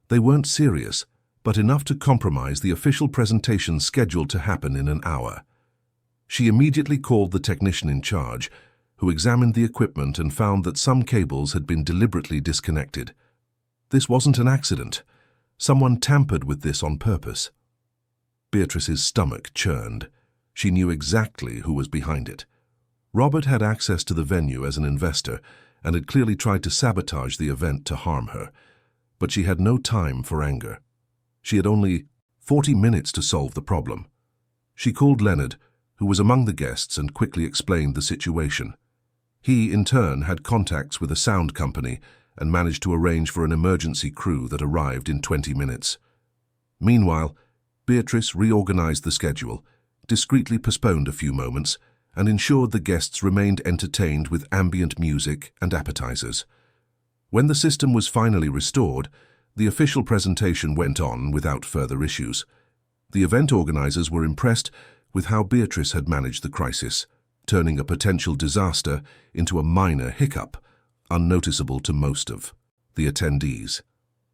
They weren't serious, but enough to compromise the official presentation scheduled to happen in an hour. She immediately called the technician in charge, who examined the equipment and found that some cables had been deliberately disconnected. This wasn't an accident. Someone tampered with this on purpose. Beatrice's stomach churned. She knew exactly who was behind it. Robert had access to the venue as an investor and had clearly tried to sabotage the event to harm her. But she had no time for anger. She had only 40 minutes to solve the problem. She called Leonard, who was among the guests, and quickly explained the situation. He, in turn, had contacts with a sound company and managed to arrange for an emergency crew that arrived in 20 minutes. Meanwhile, Beatrice reorganized the schedule, discreetly postponed a few moments, and ensured the guests remained entertained with ambient music and appetizers. When the system was finally restored, the official presentation went on without further issues. The event organizers were impressed with how Beatrice had managed the crisis, turning a potential disaster into a minor hiccup, unnoticeable to most of the attendees.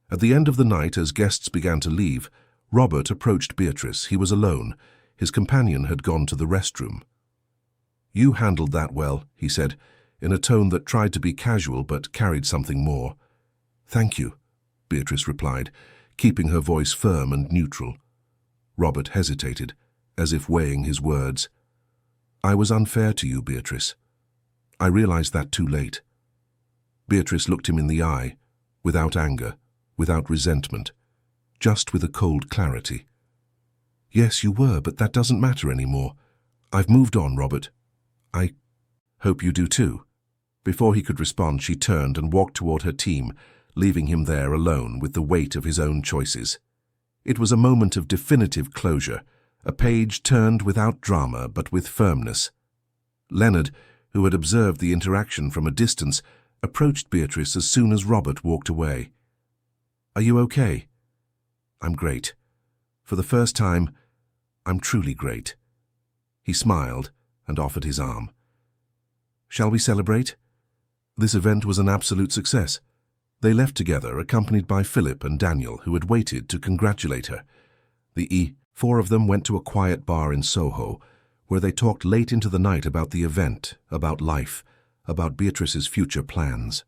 At the end of the night, as guests began to leave, Robert approached Beatrice. He was alone. His companion had gone to the restroom. "You handled that well," he said, in a tone that tried to be casual but carried something more. "Thank you," Beatrice replied, keeping her voice firm and neutral. Robert hesitated, as if weighing his words. "I was unfair to you, Beatrice. I realized that too late." Beatrice looked him in the eye, without anger, without resentment, just with a cold clarity. "Yes, you were, but that doesn't matter anymore. I've moved on, Robert. I hope you do too." Before he could respond, she turned and walked toward her team, leaving him there alone with the weight of his own choices. It was a moment of definitive closure, a page turned without drama but with firmness. Leonard, who had observed the interaction from a distance, approached Beatrice as soon as Robert walked away. "Are you okay?" "I'm great. For the first time, I'm truly great." He smiled and offered his arm. "Shall we celebrate?" This event was an absolute success. They left together, accompanied by Philip and Daniel, who had waited to congratulate her. The four of them went to a quiet bar in Soho, where they talked late into the night about the event, about life, about Beatrice's future plans.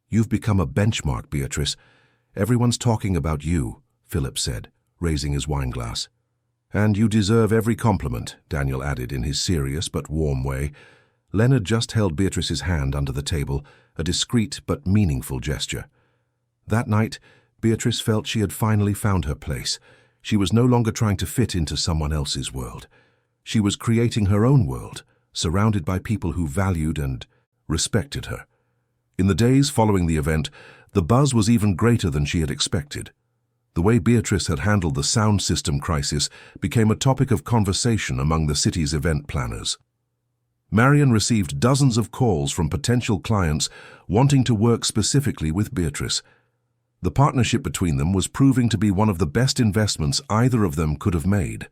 "You've become a benchmark, Beatrice. Everyone's talking about you," Philip said, raising his wineglass. "And you deserve every compliment," Daniel added in his serious but warm way. Leonard just held Beatrice's hand under the table, a discreet but meaningful gesture. That night, Beatrice felt she had finally found her place. She was no longer trying to fit into someone else's world. She was creating her own world, surrounded by people who valued and respected her. In the days following the event, the buzz was even greater than she had expected. The way Beatrice had handled the sound system crisis became a topic of conversation among the city's event planners. Marion received dozens of calls from potential clients wanting to work specifically with Beatrice. The partnership between them was proving to be one of the best investments either of them could have made.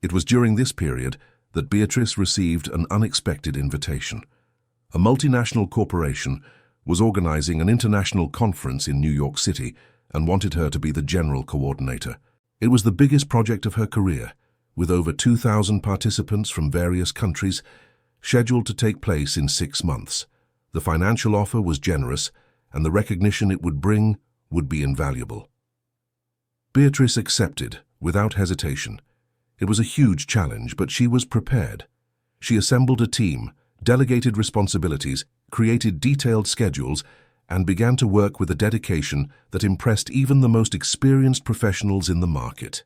It was during this period that Beatrice received an unexpected invitation. A multinational corporation was organizing an international conference in New York City and wanted her to be the general coordinator. It was the biggest project of her career, with over 2,000 participants from various countries, scheduled to take place in 6 months. The financial offer was generous, and the recognition it would bring would be invaluable. Beatrice accepted, without hesitation. It was a huge challenge, but she was prepared. She assembled a team, delegated responsibilities, created detailed schedules, and began to work with a dedication that impressed even the most experienced professionals in the market.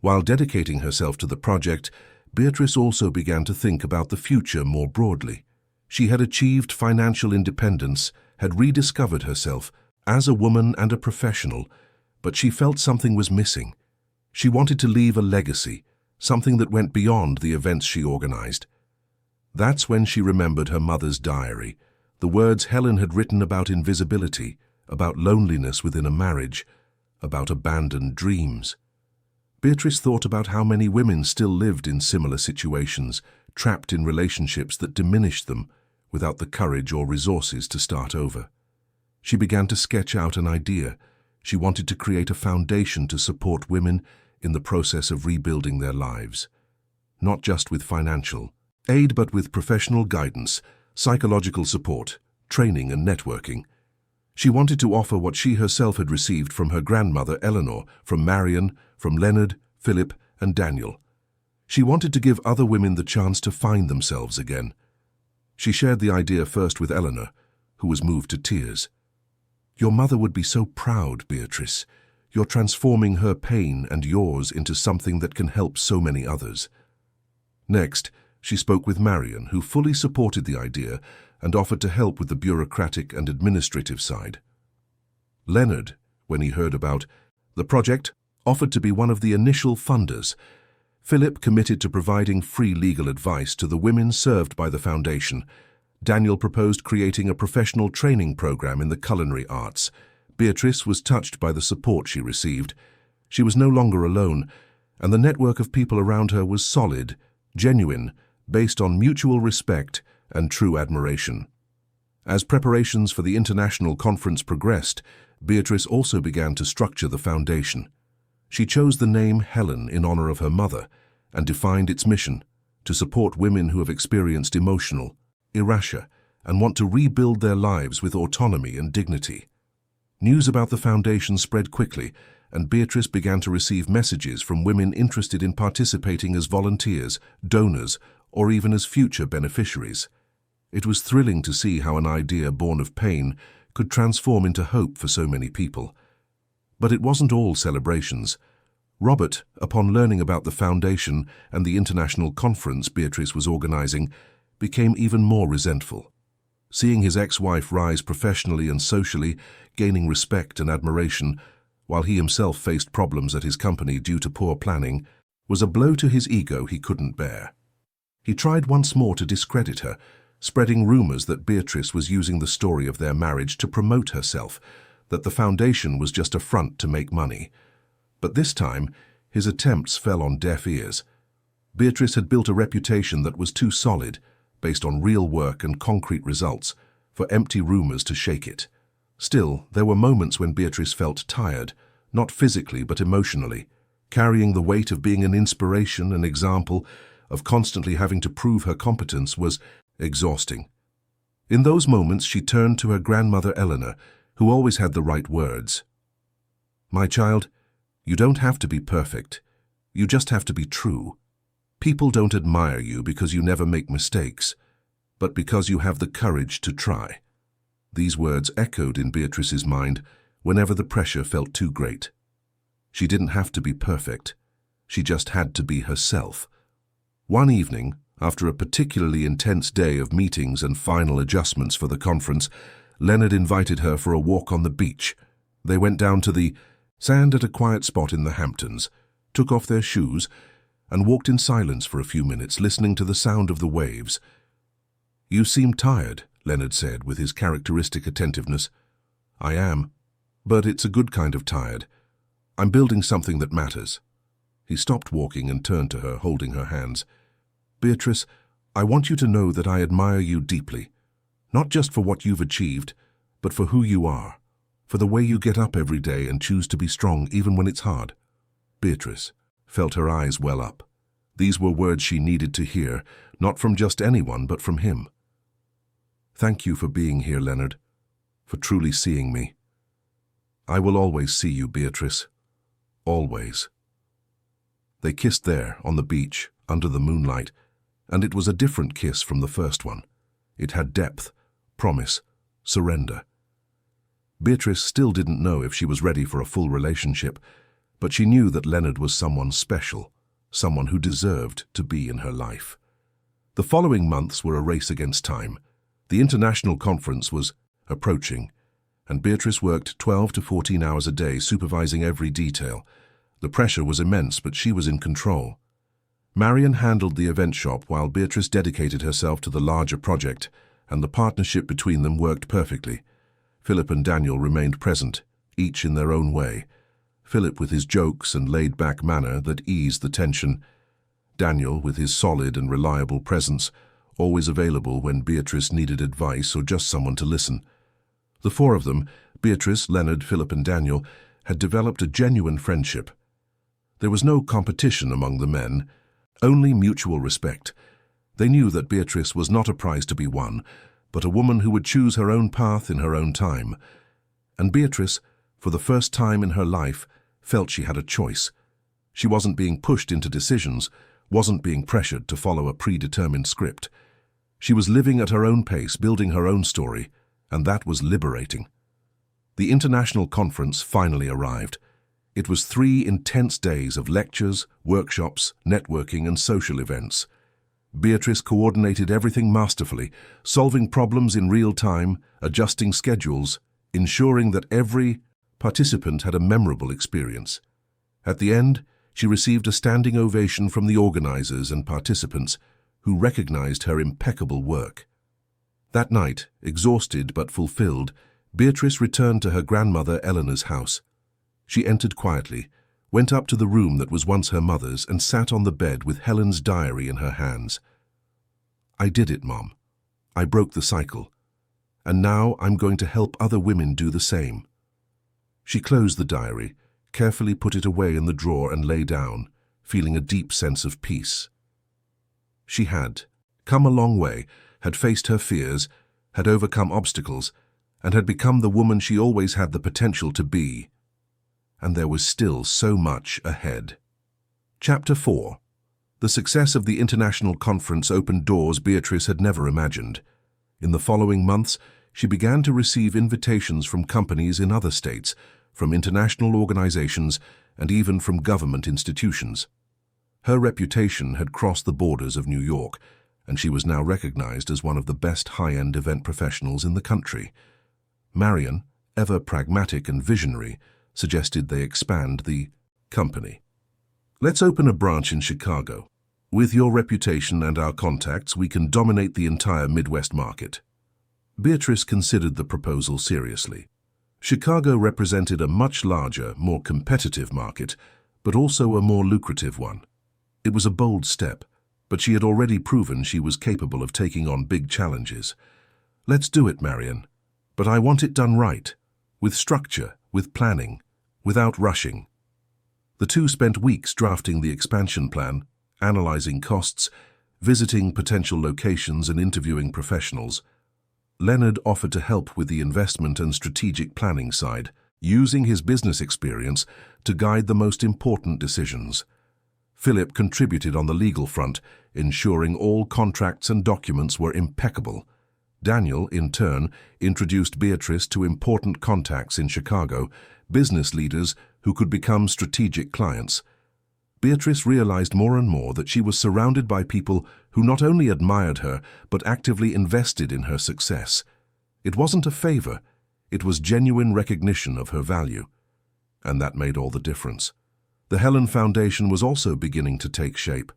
While dedicating herself to the project, Beatrice also began to think about the future more broadly. She had achieved financial independence, had rediscovered herself as a woman and a professional, but she felt something was missing. She wanted to leave a legacy, something that went beyond the events she organized. That's when she remembered her mother's diary, the words Helen had written about invisibility, about loneliness within a marriage, about abandoned dreams. Beatrice thought about how many women still lived in similar situations, trapped in relationships that diminished them, without the courage or resources to start over. She began to sketch out an idea. She wanted to create a foundation to support women in the process of rebuilding their lives. Not just with financial aid, but with professional guidance, psychological support, training and networking. She wanted to offer what she herself had received from her grandmother Eleanor, from Marion, from Leonard, Philip, and Daniel. She wanted to give other women the chance to find themselves again. She shared the idea first with Eleanor, who was moved to tears. "Your mother would be so proud, Beatrice. You're transforming her pain and yours into something that can help so many others." Next, she spoke with Marion, who fully supported the idea and offered to help with the bureaucratic and administrative side. Leonard, when he heard about the project, offered to be one of the initial funders. Philip committed to providing free legal advice to the women served by the foundation. Daniel proposed creating a professional training program in the culinary arts. Beatrice was touched by the support she received. She was no longer alone, and the network of people around her was solid, genuine, based on mutual respect and true admiration. As preparations for the international conference progressed, Beatrice also began to structure the foundation. She chose the name Helen in honor of her mother and defined its mission: to support women who have experienced emotional erasure and want to rebuild their lives with autonomy and dignity. News about the foundation spread quickly, and Beatrice began to receive messages from women interested in participating as volunteers, donors, or even as future beneficiaries. It was thrilling to see how an idea born of pain could transform into hope for so many people. But it wasn't all celebrations. Robert, upon learning about the foundation and the international conference Beatrice was organizing, became even more resentful. Seeing his ex-wife rise professionally and socially, gaining respect and admiration, while he himself faced problems at his company due to poor planning, was a blow to his ego he couldn't bear. He tried once more to discredit her, spreading rumors that Beatrice was using the story of their marriage to promote herself, that the foundation was just a front to make money. But this time, his attempts fell on deaf ears. Beatrice had built a reputation that was too solid, based on real work and concrete results, for empty rumors to shake it. Still, there were moments when Beatrice felt tired, not physically but emotionally, carrying the weight of being an inspiration, an example, of constantly having to prove her competence was exhausting. In those moments, she turned to her grandmother Eleanor, who always had the right words. "My child, you don't have to be perfect. You just have to be true. People don't admire you because you never make mistakes, but because you have the courage to try." These words echoed in Beatrice's mind whenever the pressure felt too great. She didn't have to be perfect. She just had to be herself. One evening, after a particularly intense day of meetings and final adjustments for the conference, Leonard invited her for a walk on the beach. They went down to the sand at a quiet spot in the Hamptons, took off their shoes, and walked in silence for a few minutes, listening to the sound of the waves. "You seem tired," Leonard said with his characteristic attentiveness. "I am, but it's a good kind of tired. I'm building something that matters." He stopped walking and turned to her, holding her hands. "Beatrice, I want you to know that I admire you deeply, not just for what you've achieved, but for who you are, for the way you get up every day and choose to be strong even when it's hard." Beatrice felt her eyes well up. These were words she needed to hear, not from just anyone, but from him. "Thank you for being here, Leonard, for truly seeing me. I will always see you, Beatrice. Always." They kissed there, on the beach, under the moonlight, and it was a different kiss from the first one. It had depth, promise, surrender. Beatrice still didn't know if she was ready for a full relationship, but she knew that Leonard was someone special, someone who deserved to be in her life. The following months were a race against time. The international conference was approaching, and Beatrice worked 12 to 14 hours a day, supervising every detail. The pressure was immense, but she was in control. Marion handled the event shop while Beatrice dedicated herself to the larger project, and the partnership between them worked perfectly. Philip and Daniel remained present, each in their own way. Philip with his jokes and laid-back manner that eased the tension. Daniel with his solid and reliable presence, always available when Beatrice needed advice or just someone to listen. The four of them, Beatrice, Leonard, Philip and Daniel, had developed a genuine friendship. There was no competition among the men, only mutual respect. They knew that Beatrice was not a prize to be won, but a woman who would choose her own path in her own time. And Beatrice, for the first time in her life, felt she had a choice. She wasn't being pushed into decisions, wasn't being pressured to follow a predetermined script. She was living at her own pace, building her own story, and that was liberating. The international conference finally arrived. It was 3 intense days of lectures, workshops, networking, and social events. Beatrice coordinated everything masterfully, solving problems in real time, adjusting schedules, ensuring that every participant had a memorable experience. At the end, she received a standing ovation from the organizers and participants, who recognized her impeccable work. That night, exhausted but fulfilled, Beatrice returned to her grandmother Eleanor's house. She entered quietly, went up to the room that was once her mother's, and sat on the bed with Helen's diary in her hands. "I did it, Mom. I broke the cycle. And now I'm going to help other women do the same." She closed the diary, carefully put it away in the drawer, and lay down, feeling a deep sense of peace. She had come a long way, had faced her fears, had overcome obstacles, and had become the woman she always had the potential to be. And there was still so much ahead. Chapter 4. The success of the international conference opened doors Beatrice had never imagined. In the following months, she began to receive invitations from companies in other states, from international organizations, and even from government institutions. Her reputation had crossed the borders of New York, and she was now recognized as one of the best high-end event professionals in the country. Marion, ever pragmatic and visionary, suggested they expand the company. "Let's open a branch in Chicago. With your reputation and our contacts, we can dominate the entire Midwest market." Beatrice considered the proposal seriously. Chicago represented a much larger, more competitive market, but also a more lucrative one. It was a bold step, but she had already proven she was capable of taking on big challenges. "Let's do it, Marion. But I want it done right, with structure, with planning, without rushing." The two spent weeks drafting the expansion plan, analyzing costs, visiting potential locations, and interviewing professionals. Leonard offered to help with the investment and strategic planning side, using his business experience to guide the most important decisions. Philip contributed on the legal front, ensuring all contracts and documents were impeccable. Daniel, in turn, introduced Beatrice to important contacts in Chicago, business leaders who could become strategic clients. Beatrice realized more and more that she was surrounded by people who not only admired her, but actively invested in her success. It wasn't a favor, it was genuine recognition of her value. And that made all the difference. The Helen Foundation was also beginning to take shape.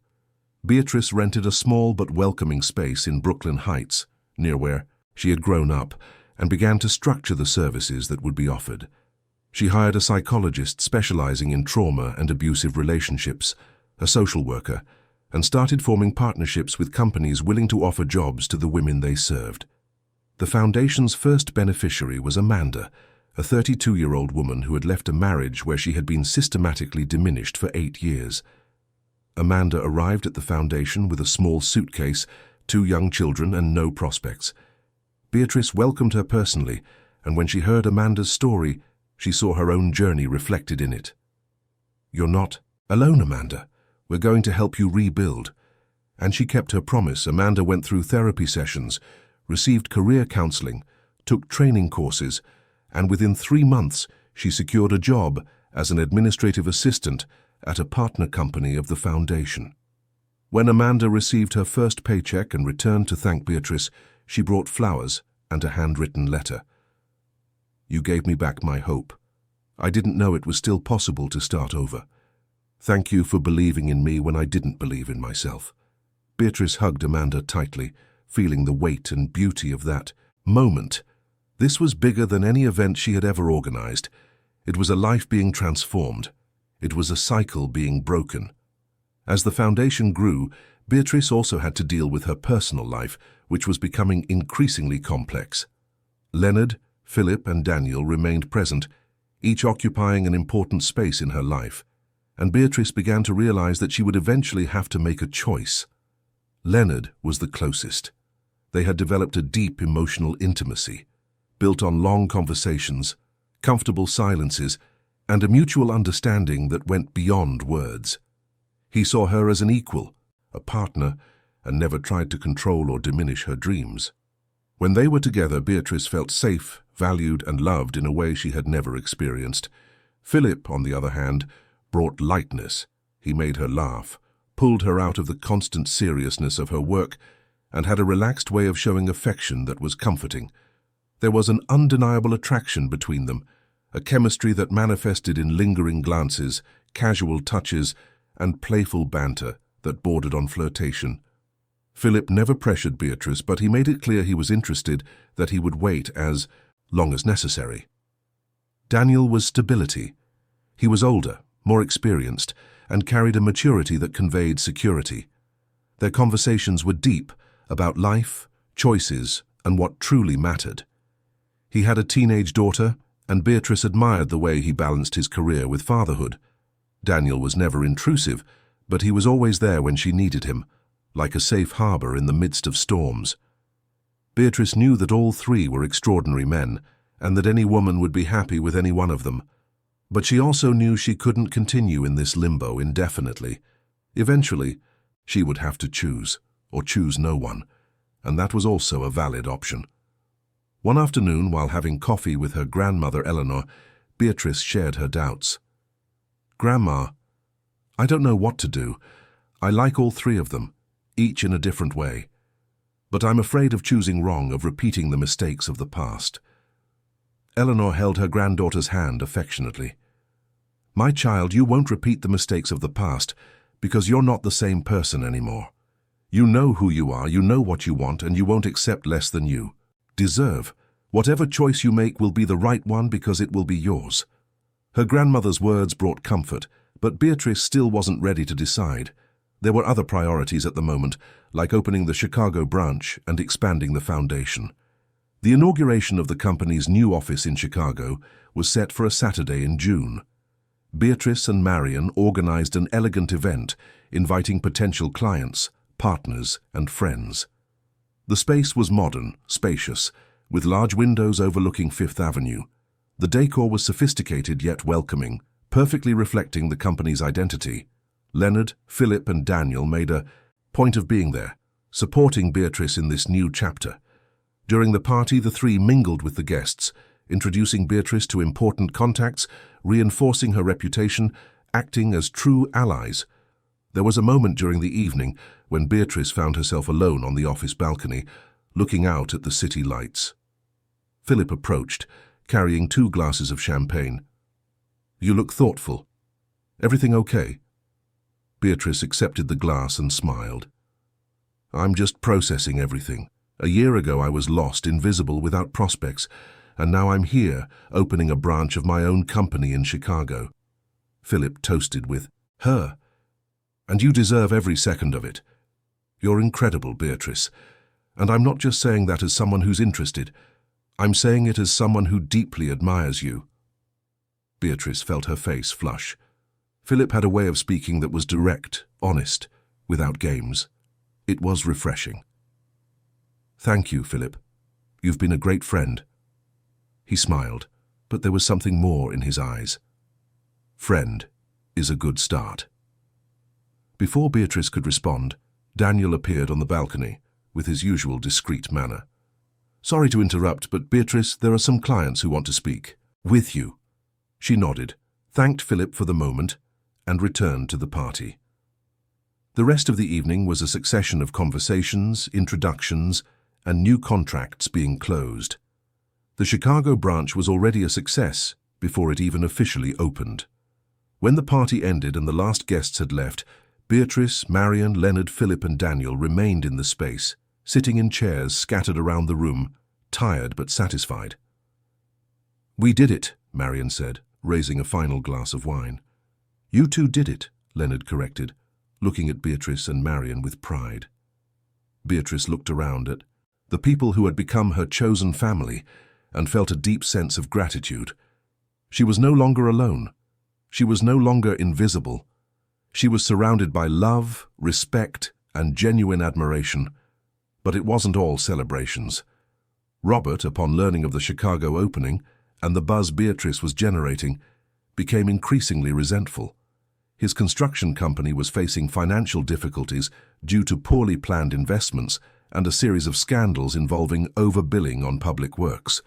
Beatrice rented a small but welcoming space in Brooklyn Heights, near where she had grown up, and began to structure the services that would be offered. She hired a psychologist specializing in trauma and abusive relationships, a social worker, and started forming partnerships with companies willing to offer jobs to the women they served. The foundation's first beneficiary was Amanda, a 32-year-old woman who had left a marriage where she had been systematically diminished for 8 years. Amanda arrived at the foundation with a small suitcase, 2 young children, and no prospects. Beatrice welcomed her personally, and when she heard Amanda's story, she saw her own journey reflected in it. "You're not alone, Amanda. We're going to help you rebuild." And she kept her promise. Amanda went through therapy sessions, received career counseling, took training courses, and within 3 months, she secured a job as an administrative assistant at a partner company of the foundation. When Amanda received her first paycheck and returned to thank Beatrice, she brought flowers and a handwritten letter. "You gave me back my hope. I didn't know it was still possible to start over. Thank you for believing in me when I didn't believe in myself." Beatrice hugged Amanda tightly, feeling the weight and beauty of that moment. This was bigger than any event she had ever organized. It was a life being transformed. It was a cycle being broken. As the foundation grew, Beatrice also had to deal with her personal life, which was becoming increasingly complex. Leonard, Philip, and Daniel remained present, each occupying an important space in her life, and Beatrice began to realize that she would eventually have to make a choice. Leonard was the closest. They had developed a deep emotional intimacy, built on long conversations, comfortable silences, and a mutual understanding that went beyond words. He saw her as an equal, a partner, and never tried to control or diminish her dreams. When they were together, Beatrice felt safe, valued, and loved in a way she had never experienced. Philip, on the other hand, brought lightness. He made her laugh, pulled her out of the constant seriousness of her work, and had a relaxed way of showing affection that was comforting. There was an undeniable attraction between them, a chemistry that manifested in lingering glances, casual touches, and playful banter that bordered on flirtation. Philip never pressured Beatrice, but he made it clear he was interested, that he would wait as long as necessary. Daniel was stability. He was older, more experienced, and carried a maturity that conveyed security. Their conversations were deep, about life, choices, and what truly mattered. He had a teenage daughter, and Beatrice admired the way he balanced his career with fatherhood. Daniel was never intrusive, but he was always there when she needed him, like a safe harbor in the midst of storms. Beatrice knew that all three were extraordinary men, and that any woman would be happy with any one of them. But she also knew she couldn't continue in this limbo indefinitely. Eventually, she would have to choose, or choose no one, and that was also a valid option. One afternoon, while having coffee with her grandmother Eleanor, Beatrice shared her doubts. "Grandma, I don't know what to do. I like all three of them, each in a different way. But I'm afraid of choosing wrong, of repeating the mistakes of the past." Eleanor held her granddaughter's hand affectionately. "My child, you won't repeat the mistakes of the past because you're not the same person anymore. You know who you are, you know what you want, and you won't accept less than you deserve. Whatever choice you make will be the right one because it will be yours." Her grandmother's words brought comfort, but Beatrice still wasn't ready to decide. There were other priorities at the moment, like opening the Chicago branch and expanding the foundation. The inauguration of the company's new office in Chicago was set for a Saturday in June. Beatrice and Marion organized an elegant event, inviting potential clients, partners, and friends. The space was modern, spacious, with large windows overlooking Fifth Avenue. The decor was sophisticated yet welcoming, perfectly reflecting the company's identity. Leonard, Philip, and Daniel made a point of being there, supporting Beatrice in this new chapter. During the party, the three mingled with the guests, introducing Beatrice to important contacts, reinforcing her reputation, acting as true allies. There was a moment during the evening when Beatrice found herself alone on the office balcony, looking out at the city lights. Philip approached, carrying 2 glasses of champagne. "You look thoughtful. Everything okay?" Beatrice accepted the glass and smiled. "I'm just processing everything. A year ago I was lost, invisible, without prospects, and now I'm here, opening a branch of my own company in Chicago." Philip toasted with her. "And you deserve every second of it. You're incredible, Beatrice. And I'm not just saying that as someone who's interested. I'm saying it as someone who deeply admires you." Beatrice felt her face flush. Philip had a way of speaking that was direct, honest, without games. It was refreshing. "Thank you, Philip. You've been a great friend." He smiled, but there was something more in his eyes. "Friend is a good start." Before Beatrice could respond, Daniel appeared on the balcony with his usual discreet manner. "Sorry to interrupt, but Beatrice, there are some clients who want to speak with you." She nodded, thanked Philip for the moment, and returned to the party. The rest of the evening was a succession of conversations, introductions, and new contracts being closed. The Chicago branch was already a success before it even officially opened. When the party ended and the last guests had left, Beatrice, Marion, Leonard, Philip, and Daniel remained in the space, sitting in chairs scattered around the room, tired but satisfied. "We did it," Marion said, raising a final glass of wine. "You two did it," Leonard corrected, looking at Beatrice and Marion with pride. Beatrice looked around at the people who had become her chosen family and felt a deep sense of gratitude. She was no longer alone. She was no longer invisible. She was surrounded by love, respect, and genuine admiration. But it wasn't all celebrations. Robert, upon learning of the Chicago opening, and the buzz Beatrice was generating, became increasingly resentful. His construction company was facing financial difficulties due to poorly planned investments and a series of scandals involving overbilling on public works.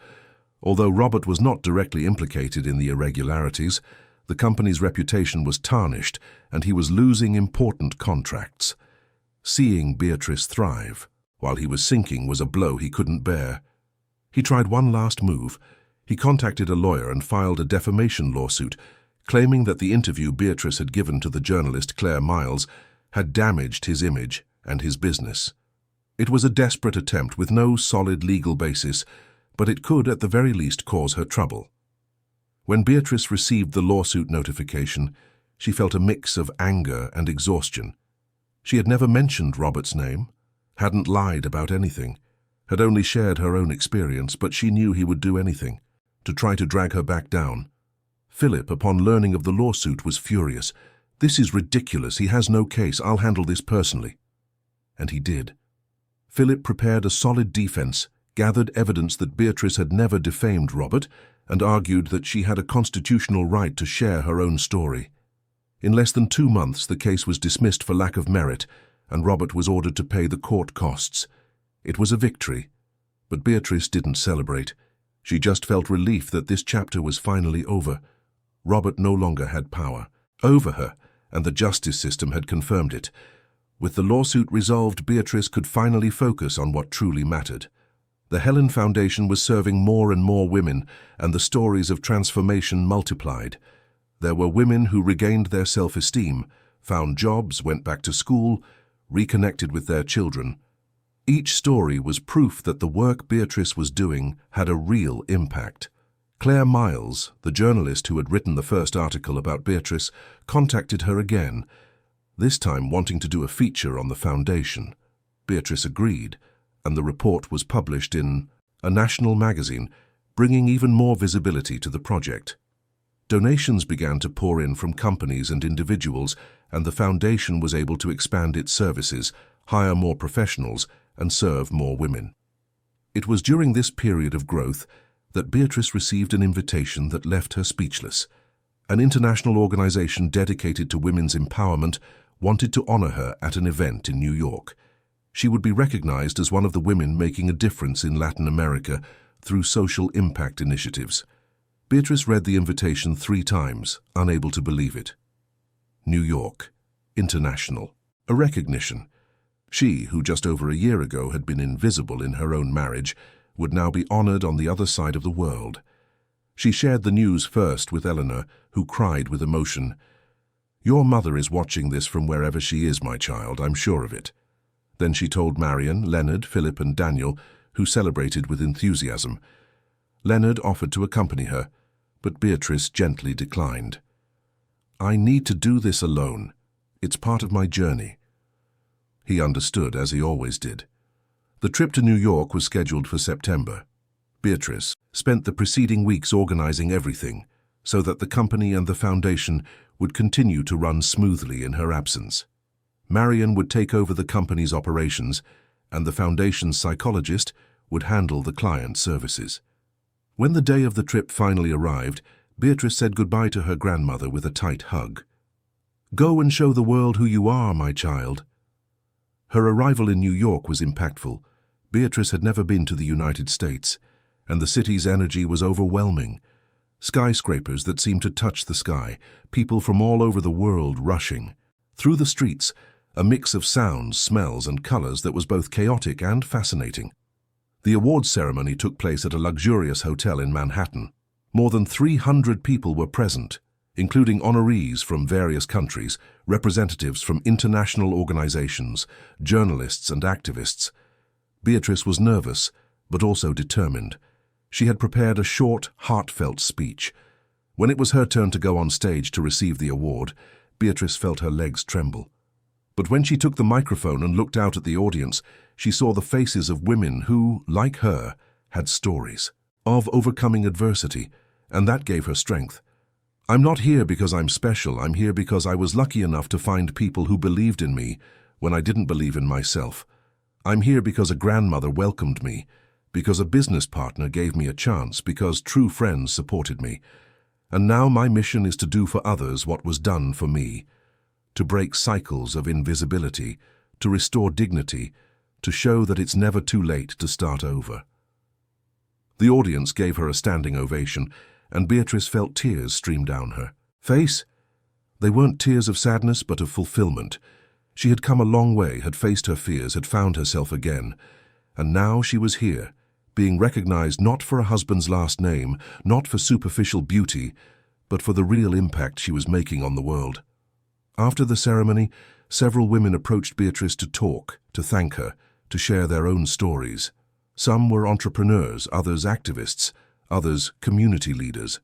Although Robert was not directly implicated in the irregularities, the company's reputation was tarnished and he was losing important contracts. Seeing Beatrice thrive while he was sinking was a blow he couldn't bear. He tried one last move. He contacted a lawyer and filed a defamation lawsuit, claiming that the interview Beatrice had given to the journalist Claire Miles had damaged his image and his business. It was a desperate attempt with no solid legal basis, but it could at the very least cause her trouble. When Beatrice received the lawsuit notification, she felt a mix of anger and exhaustion. She had never mentioned Robert's name, hadn't lied about anything, had only shared her own experience, but she knew he would do anything to try to drag her back down. Philip, upon learning of the lawsuit, was furious. "This is ridiculous. He has no case. I'll handle this personally." And he did. Philip prepared a solid defense, gathered evidence that Beatrice had never defamed Robert, and argued that she had a constitutional right to share her own story. In less than 2 months, the case was dismissed for lack of merit, and Robert was ordered to pay the court costs. It was a victory, but Beatrice didn't celebrate. She just felt relief that this chapter was finally over. Robert no longer had power over her, and the justice system had confirmed it. With the lawsuit resolved, Beatrice could finally focus on what truly mattered. The Helen Foundation was serving more and more women, and the stories of transformation multiplied. There were women who regained their self-esteem, found jobs, went back to school, reconnected with their children. Each story was proof that the work Beatrice was doing had a real impact. Claire Miles, the journalist who had written the first article about Beatrice, contacted her again, this time wanting to do a feature on the foundation. Beatrice agreed, and the report was published in a national magazine, bringing even more visibility to the project. Donations began to pour in from companies and individuals, and the foundation was able to expand its services, hire more professionals, and serve more women. It was during this period of growth that Beatrice received an invitation that left her speechless. An international organization dedicated to women's empowerment wanted to honor her at an event in New York. She would be recognized as one of the women making a difference in Latin America through social impact initiatives. Beatrice read the invitation 3 times, unable to believe it. New York, international, a recognition. She, who just over a year ago had been invisible in her own marriage, would now be honored on the other side of the world. She shared the news first with Eleanor, who cried with emotion. "Your mother is watching this from wherever she is, my child, I'm sure of it." Then she told Marion, Leonard, Philip, and Daniel, who celebrated with enthusiasm. Leonard offered to accompany her, but Beatrice gently declined. "I need to do this alone. It's part of my journey." He understood, as he always did. The trip to New York was scheduled for September. Beatrice spent the preceding weeks organizing everything so that the company and the foundation would continue to run smoothly in her absence. Marion would take over the company's operations, and the foundation's psychologist would handle the client services. When the day of the trip finally arrived, Beatrice said goodbye to her grandmother with a tight hug. "Go and show the world who you are, my child." Her arrival in New York was impactful. Beatrice had never been to the United States, and the city's energy was overwhelming. Skyscrapers that seemed to touch the sky, people from all over the world rushing. Through the streets, a mix of sounds, smells, and colors that was both chaotic and fascinating. The awards ceremony took place at a luxurious hotel in Manhattan. More than 300 people were present, including honorees from various countries, representatives from international organizations, journalists and activists. Beatrice was nervous, but also determined. She had prepared a short, heartfelt speech. When it was her turn to go on stage to receive the award, Beatrice felt her legs tremble. But when she took the microphone and looked out at the audience, she saw the faces of women who, like her, had stories of overcoming adversity, and that gave her strength. "I'm not here because I'm special. I'm here because I was lucky enough to find people who believed in me when I didn't believe in myself. I'm here because a grandmother welcomed me, because a business partner gave me a chance, because true friends supported me. And now my mission is to do for others what was done for me, to break cycles of invisibility, to restore dignity, to show that it's never too late to start over." The audience gave her a standing ovation, and Beatrice felt tears stream down her face. They weren't tears of sadness, but of fulfillment. She had come a long way, had faced her fears, had found herself again. And now she was here, being recognized not for a husband's last name, not for superficial beauty, but for the real impact she was making on the world. After the ceremony, several women approached Beatrice to talk, to thank her, to share their own stories. Some were entrepreneurs, others activists, others community leaders.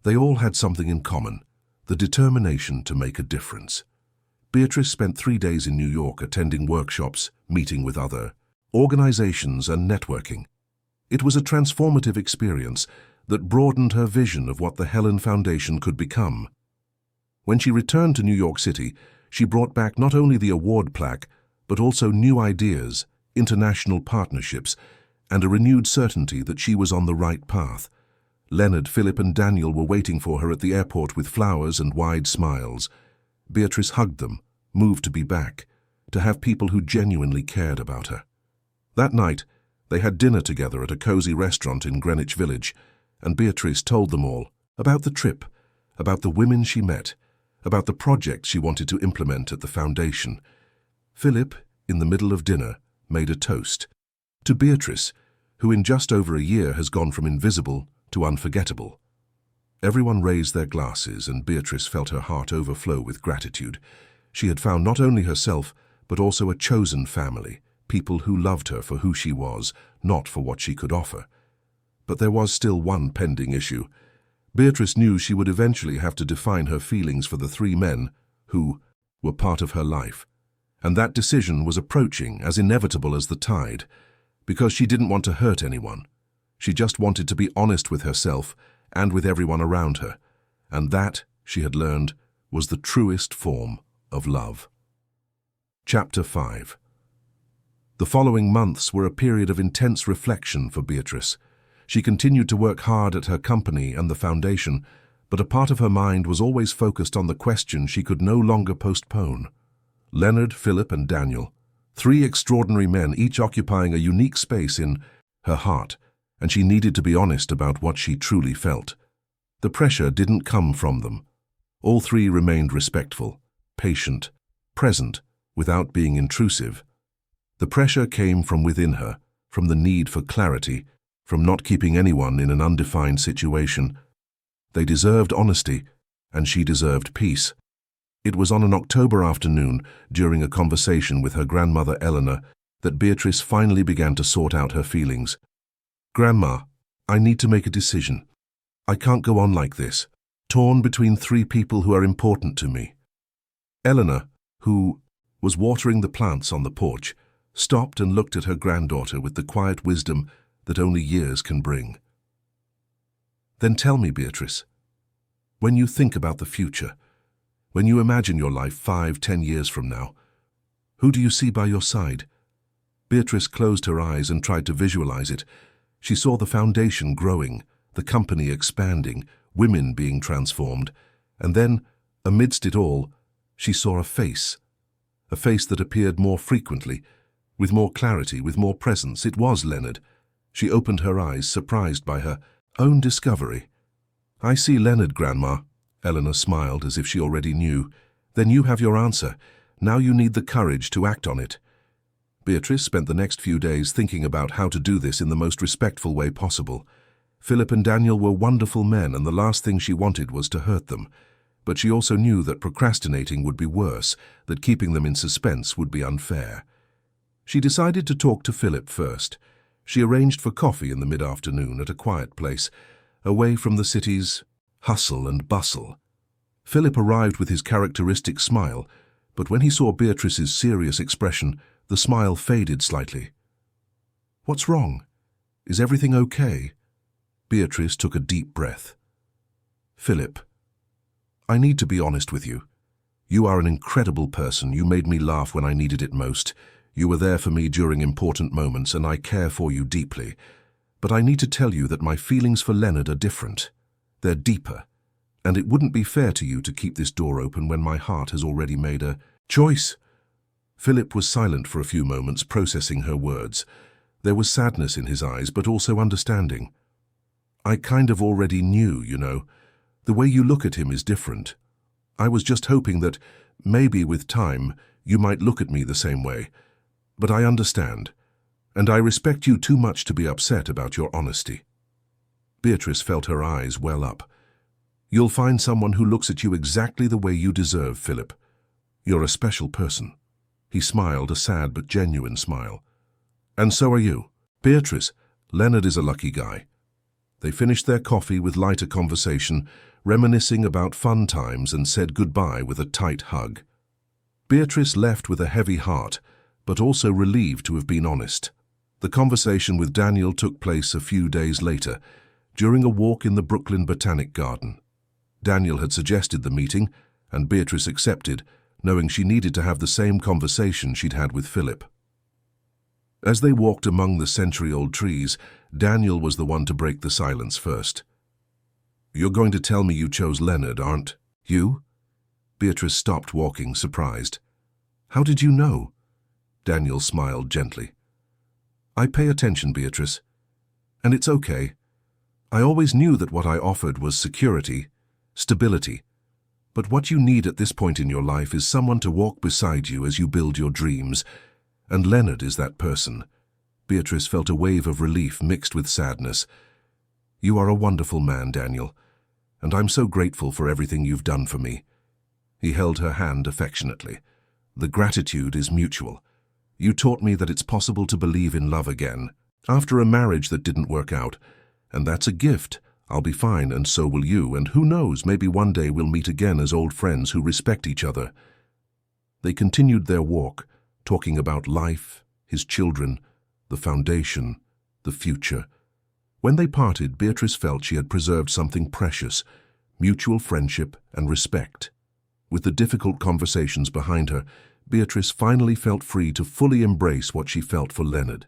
They all had something in common: the determination to make a difference. Beatrice spent 3 days in New York attending workshops, meeting with other organizations and networking. It was a transformative experience that broadened her vision of what the Helen Foundation could become. When she returned to New York City, she brought back not only the award plaque, but also new ideas, international partnerships, and a renewed certainty that she was on the right path. Leonard, Philip, and Daniel were waiting for her at the airport with flowers and wide smiles. Beatrice hugged them, moved to be back, to have people who genuinely cared about her. That night, they had dinner together at a cozy restaurant in Greenwich Village, and Beatrice told them all about the trip, about the women she met, about the project she wanted to implement at the foundation. Philip, in the middle of dinner, made a toast to Beatrice, who in just over a year has gone from invisible to unforgettable. Everyone raised their glasses, and Beatrice felt her heart overflow with gratitude. She had found not only herself, but also a chosen family, people who loved her for who she was, not for what she could offer. But there was still one pending issue. Beatrice knew she would eventually have to define her feelings for the 3 men who were part of her life. And that decision was approaching, as inevitable as the tide, because she didn't want to hurt anyone. She just wanted to be honest with herself and with everyone around her. And that, she had learned, was the truest form of love. Chapter 5. The following months were a period of intense reflection for Beatrice. She continued to work hard at her company and the foundation, but a part of her mind was always focused on the question she could no longer postpone. Leonard, Philip, and Daniel, 3 extraordinary men, each occupying a unique space in her heart, and she needed to be honest about what she truly felt. The pressure didn't come from them. All 3 remained respectful, patient, present, without being intrusive. The pressure came from within her, from the need for clarity, from not keeping anyone in an undefined situation. They deserved honesty, and she deserved peace. It was on an October afternoon, during a conversation with her grandmother Eleanor, that Beatrice finally began to sort out her feelings. "Grandma, I need to make a decision. I can't go on like this, torn between 3 people who are important to me." Eleanor, who was watering the plants on the porch, stopped and looked at her granddaughter with the quiet wisdom that only years can bring. "Then tell me, Beatrice, when you think about the future, when you imagine your life 5-10 years from now, who do you see by your side?" Beatrice closed her eyes and tried to visualize it. She saw the foundation growing, the company expanding, women being transformed, and then, amidst it all, she saw a face that appeared more frequently, with more clarity, with more presence. It was Leonard. She opened her eyes, surprised by her own discovery. "I see Leonard, Grandma." Eleanor smiled as if she already knew. "Then you have your answer. Now you need the courage to act on it." Beatrice spent the next few days thinking about how to do this in the most respectful way possible. Philip and Daniel were wonderful men, and the last thing she wanted was to hurt them. But she also knew that procrastinating would be worse, that keeping them in suspense would be unfair. She decided to talk to Philip first. She arranged for coffee in the mid-afternoon at a quiet place, away from the city's hustle and bustle. Philip arrived with his characteristic smile, but when he saw Beatrice's serious expression, the smile faded slightly. "What's wrong? Is everything okay?" Beatrice took a deep breath. "Philip, I need to be honest with you. You are an incredible person. You made me laugh when I needed it most. You were there for me during important moments, and I care for you deeply. But I need to tell you that my feelings for Leonard are different. They're deeper, and it wouldn't be fair to you to keep this door open when my heart has already made a choice." Philip was silent for a few moments, processing her words. There was sadness in his eyes, but also understanding. "I kind of already knew, you know. The way you look at him is different. I was just hoping that, maybe with time, you might look at me the same way. But I understand, and I respect you too much to be upset about your honesty." Beatrice felt her eyes well up. "You'll find someone who looks at you exactly the way you deserve, Philip. You're a special person." He smiled, a sad but genuine smile. "And so are you." "Beatrice, Leonard is a lucky guy." They finished their coffee with lighter conversation, reminiscing about fun times, and said goodbye with a tight hug. Beatrice left with a heavy heart, but also relieved to have been honest. The conversation with Daniel took place a few days later, during a walk in the Brooklyn Botanic Garden. Daniel had suggested the meeting, and Beatrice accepted, knowing she needed to have the same conversation she'd had with Philip. As they walked among the century-old trees, Daniel was the one to break the silence first. "You're going to tell me you chose Leonard, aren't you?" Beatrice stopped walking, surprised. "How did you know?" Daniel smiled gently. "I pay attention, Beatrice. And it's okay. I always knew that what I offered was security, stability. But what you need at this point in your life is someone to walk beside you as you build your dreams. And Leonard is that person." Beatrice felt a wave of relief mixed with sadness. "You are a wonderful man, Daniel, and I'm so grateful for everything you've done for me." He held her hand affectionately. "The gratitude is mutual. You taught me that it's possible to believe in love again, after a marriage that didn't work out. And that's a gift. I'll be fine, and so will you, and who knows, maybe one day we'll meet again as old friends who respect each other." They continued their walk, talking about life, his children, the foundation, the future. When they parted, Beatrice felt she had preserved something precious, mutual friendship and respect. With the difficult conversations behind her, Beatrice finally felt free to fully embrace what she felt for Leonard.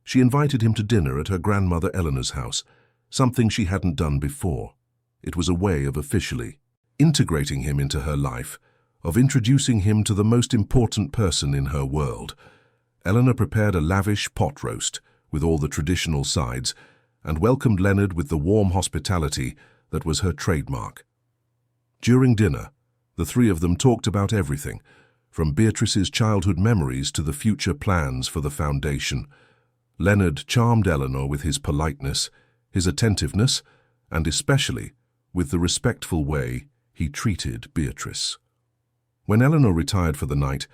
She invited him to dinner at her grandmother Eleanor's house, something she hadn't done before. It was a way of officially integrating him into her life, of introducing him to the most important person in her world. Eleanor prepared a lavish pot roast with all the traditional sides and welcomed Leonard with the warm hospitality that was her trademark. During dinner, the three of them talked about everything, from Beatrice's childhood memories to the future plans for the foundation. Leonard charmed Eleanor with his politeness, his attentiveness, and especially with the respectful way he treated Beatrice. When Eleanor retired for the night,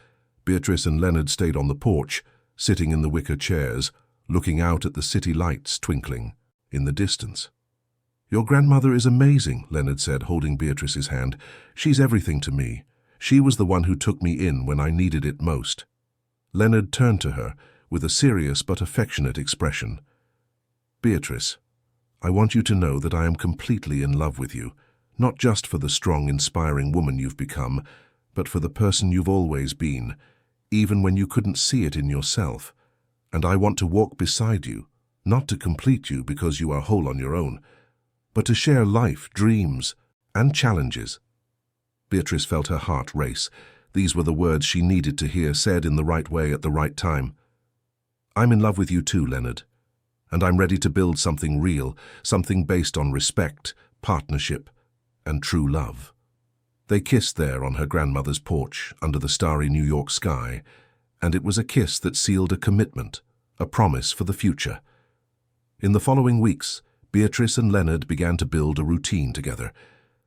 Beatrice and Leonard stayed on the porch, sitting in the wicker chairs, looking out at the city lights twinkling in the distance. "Your grandmother is amazing," Leonard said, holding Beatrice's hand. "She's everything to me. She was the one who took me in when I needed it most." Leonard turned to her with a serious but affectionate expression. "Beatrice, I want you to know that I am completely in love with you, not just for the strong, inspiring woman you've become, but for the person you've always been, even when you couldn't see it in yourself. And I want to walk beside you, not to complete you because you are whole on your own, but to share life, dreams, and challenges." Beatrice felt her heart race. These were the words she needed to hear, said in the right way at the right time. "I'm in love with you too, Leonard, and I'm ready to build something real, something based on respect, partnership, and true love." They kissed there on her grandmother's porch under the starry New York sky, and it was a kiss that sealed a commitment, a promise for the future. In the following weeks, Beatrice and Leonard began to build a routine together.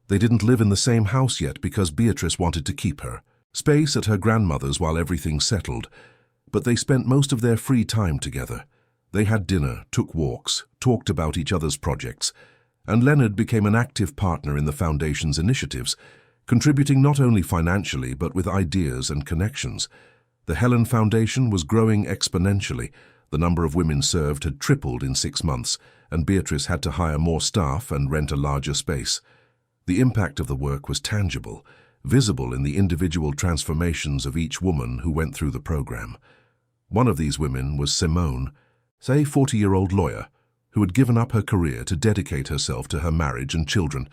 They didn't live in the same house yet because Beatrice wanted to keep her space at her grandmother's while everything settled, but they spent most of their free time together. They had dinner, took walks, talked about each other's projects, and Leonard became an active partner in the Foundation's initiatives, contributing not only financially but with ideas and connections. The Helen Foundation was growing exponentially. The number of women served had tripled in 6 months, and Beatrice had to hire more staff and rent a larger space. The impact of the work was tangible, visible in the individual transformations of each woman who went through the program. One of these women was Simone, a 40-year-old lawyer who had given up her career to dedicate herself to her marriage and children,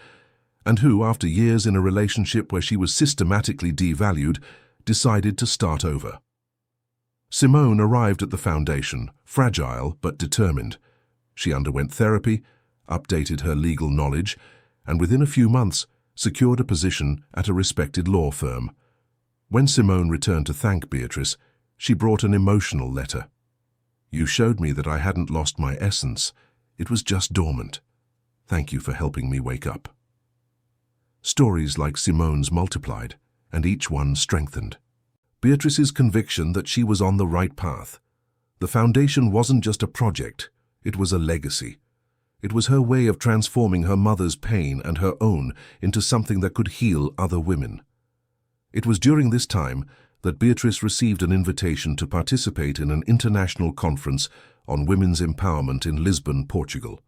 and who, after years in a relationship where she was systematically devalued, decided to start over. Simone arrived at the foundation, fragile but determined. She underwent therapy, updated her legal knowledge, and within a few months secured a position at a respected law firm. When Simone returned to thank Beatrice, she brought an emotional letter. "You showed me that I hadn't lost my essence. It was just dormant. Thank you for helping me wake up." Stories like Simone's multiplied, and each one strengthened Beatrice's conviction that she was on the right path. The foundation wasn't just a project, it was a legacy. It was her way of transforming her mother's pain and her own into something that could heal other women. It was during this time that Beatrice received an invitation to participate in an international conference on women's empowerment in Lisbon, Portugal.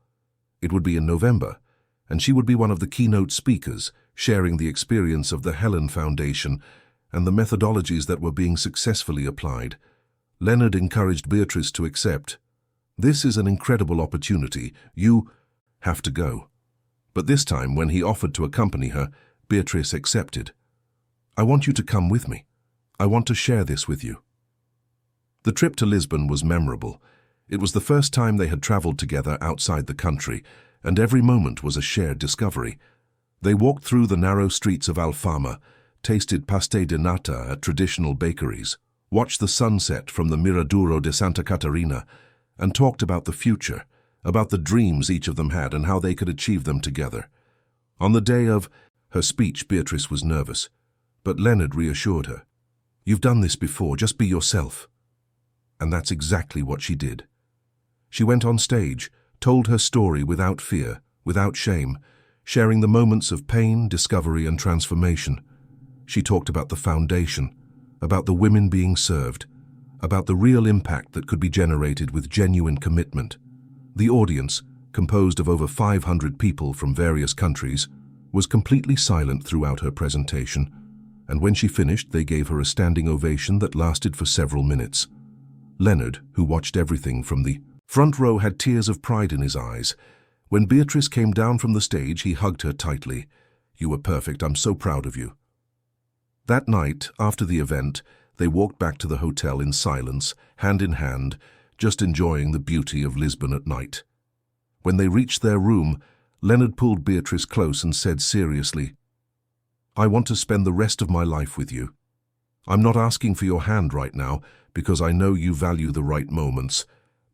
It would be in November, and she would be one of the keynote speakers, sharing the experience of the Helen Foundation and the methodologies that were being successfully applied. Leonard encouraged Beatrice to accept. "This is an incredible opportunity. You have to go." But this time, when he offered to accompany her, Beatrice accepted. "I want you to come with me. I want to share this with you." The trip to Lisbon was memorable. It was the first time they had traveled together outside the country, and every moment was a shared discovery. They walked through the narrow streets of Alfama, tasted pastel de nata at traditional bakeries, watched the sunset from the Miraduro de Santa Catarina, and talked about the future, about the dreams each of them had and how they could achieve them together. On the day of her speech, Beatrice was nervous, but Leonard reassured her. "You've done this before, just be yourself." And that's exactly what she did. She went on stage, told her story without fear, without shame, sharing the moments of pain, discovery, and transformation. She talked about the foundation, about the women being served, about the real impact that could be generated with genuine commitment. The audience, composed of over 500 people from various countries, was completely silent throughout her presentation, and when she finished, they gave her a standing ovation that lasted for several minutes. Leonard, who watched everything from the front row, had tears of pride in his eyes. When Beatrice came down from the stage, he hugged her tightly. "You were perfect. I'm so proud of you." That night, after the event, they walked back to the hotel in silence, hand in hand, just enjoying the beauty of Lisbon at night. When they reached their room, Leonard pulled Beatrice close and said seriously, "I want to spend the rest of my life with you. I'm not asking for your hand right now, because I know you value the right moments,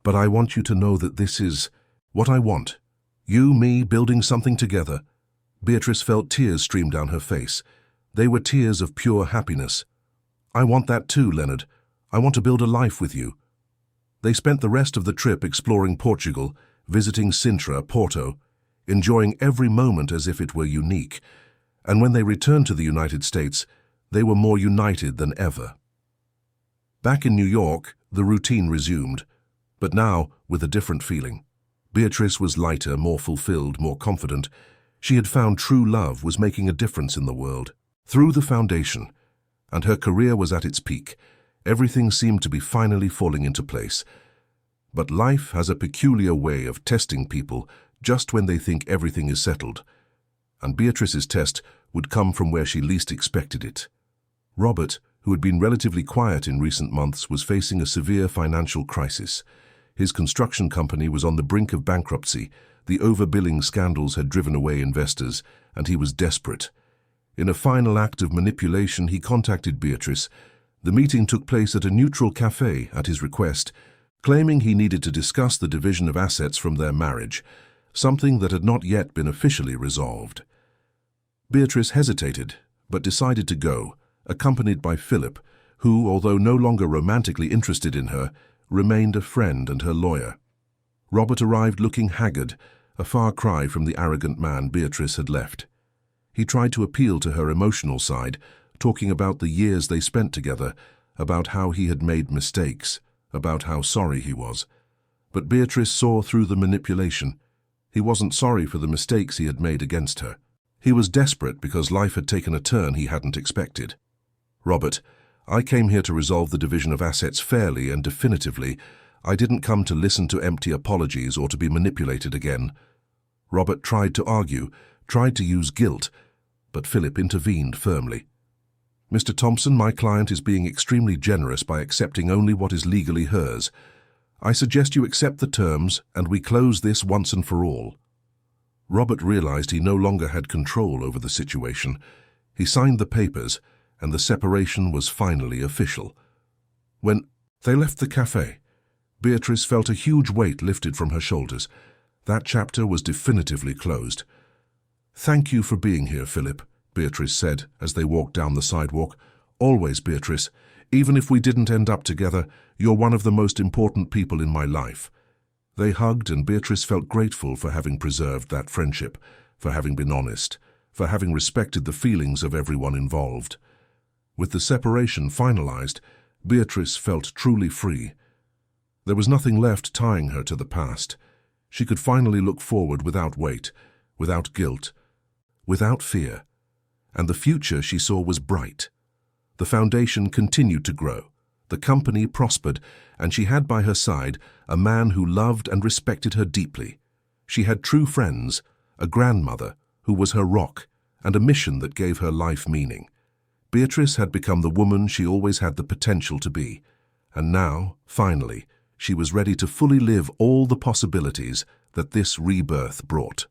but I want you to know that this is what I want. You, me, building something together." Beatrice felt tears stream down her face. They were tears of pure happiness. "I want that too, Leonard. I want to build a life with you." They spent the rest of the trip exploring Portugal, visiting Sintra, Porto, enjoying every moment as if it were unique. And when they returned to the United States, they were more united than ever. Back in New York, the routine resumed, but now with a different feeling. Beatrice was lighter, more fulfilled, more confident. She had found true love was making a difference in the world. Through the foundation, and her career was at its peak, everything seemed to be finally falling into place. But life has a peculiar way of testing people just when they think everything is settled. And Beatrice's test would come from where she least expected it. Robert, who had been relatively quiet in recent months, was facing a severe financial crisis. His construction company was on the brink of bankruptcy, the overbilling scandals had driven away investors, and he was desperate. In a final act of manipulation, he contacted Beatrice. The meeting took place at a neutral cafe at his request, claiming he needed to discuss the division of assets from their marriage, something that had not yet been officially resolved. Beatrice hesitated, but decided to go, accompanied by Philip, who, although no longer romantically interested in her, remained a friend and her lawyer. Robert arrived looking haggard, a far cry from the arrogant man Beatrice had left. He tried to appeal to her emotional side, talking about the years they spent together, about how he had made mistakes, about how sorry he was. But Beatrice saw through the manipulation. He wasn't sorry for the mistakes he had made against her. He was desperate because life had taken a turn he hadn't expected. "Robert, I came here to resolve the division of assets fairly and definitively. I didn't come to listen to empty apologies or to be manipulated again." Robert tried to argue, tried to use guilt, but Philip intervened firmly. "Mr. Thompson, my client is being extremely generous by accepting only what is legally hers. I suggest you accept the terms and we close this once and for all." Robert realized he no longer had control over the situation. He signed the papers, and the separation was finally official. When they left the cafe, Beatrice felt a huge weight lifted from her shoulders. That chapter was definitively closed. "Thank you for being here, Philip," Beatrice said as they walked down the sidewalk. "Always, Beatrice. Even if we didn't end up together, you're one of the most important people in my life." They hugged, and Beatrice felt grateful for having preserved that friendship, for having been honest, for having respected the feelings of everyone involved. With the separation finalized, Beatrice felt truly free. There was nothing left tying her to the past. She could finally look forward without weight, without guilt, without fear. And the future she saw was bright. The foundation continued to grow. The company prospered, and she had by her side a man who loved and respected her deeply. She had true friends, a grandmother who was her rock, and a mission that gave her life meaning. Beatrice had become the woman she always had the potential to be, and now, finally, she was ready to fully live all the possibilities that this rebirth brought.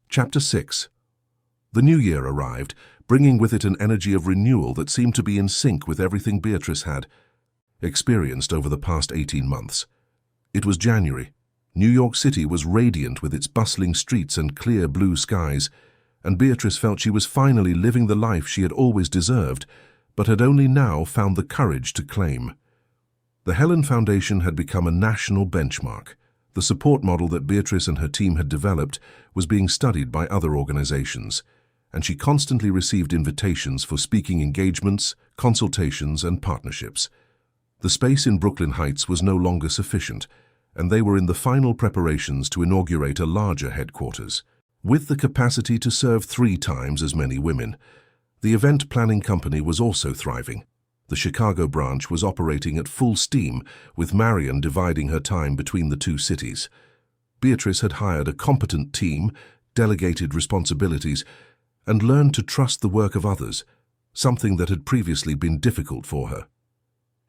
Chapter 6. The new year arrived, bringing with it an energy of renewal that seemed to be in sync with everything Beatrice had experienced over the past 18 months. It was January. New York City was radiant with its bustling streets and clear blue skies, and Beatrice felt she was finally living the life she had always deserved, but had only now found the courage to claim. The Helen Foundation had become a national benchmark. The support model that Beatrice and her team had developed was being studied by other organizations, and she constantly received invitations for speaking engagements, consultations, and partnerships. The space in Brooklyn Heights was no longer sufficient, and they were in the final preparations to inaugurate a larger headquarters. With the capacity to serve 3 times as many women, the event planning company was also thriving. The Chicago branch was operating at full steam, with Marion dividing her time between the 2 cities. Beatrice had hired a competent team, delegated responsibilities, and learned to trust the work of others, something that had previously been difficult for her.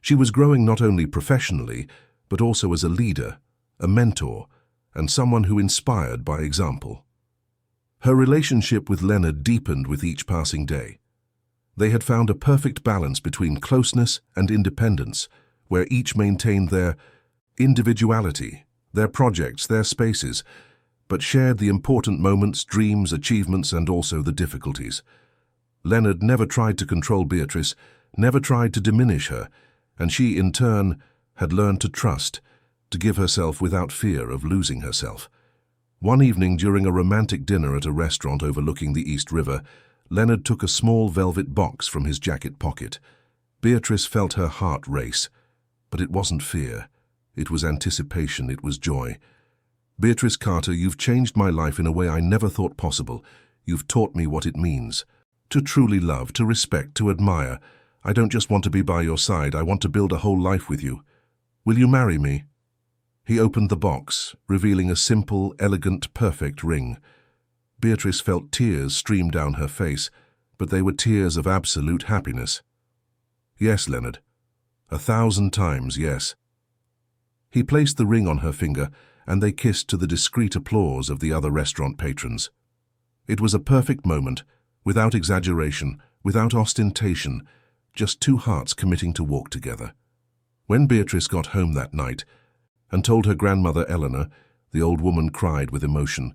She was growing not only professionally, but also as a leader, a mentor, and someone who inspired by example. Her relationship with Leonard deepened with each passing day. They had found a perfect balance between closeness and independence, where each maintained their individuality, their projects, their spaces, but shared the important moments, dreams, achievements, and also the difficulties. Leonard never tried to control Beatrice, never tried to diminish her, and she, in turn, had learned to trust, to give herself without fear of losing herself. One evening during a romantic dinner at a restaurant overlooking the East River, Leonard took a small velvet box from his jacket pocket. Beatrice felt her heart race, but it wasn't fear. It was anticipation, it was joy. "Beatrice Carter, you've changed my life in a way I never thought possible. You've taught me what it means. To truly love, to respect, to admire. I don't just want to be by your side, I want to build a whole life with you. Will you marry me?" He opened the box, revealing a simple, elegant, perfect ring. Beatrice felt tears stream down her face, but they were tears of absolute happiness. "Yes, Leonard. 1,000 times yes." He placed the ring on her finger, and they kissed to the discreet applause of the other restaurant patrons. It was a perfect moment, without exaggeration, without ostentation, just 2 hearts committing to walk together. When Beatrice got home that night and told her grandmother Eleanor, the old woman cried with emotion.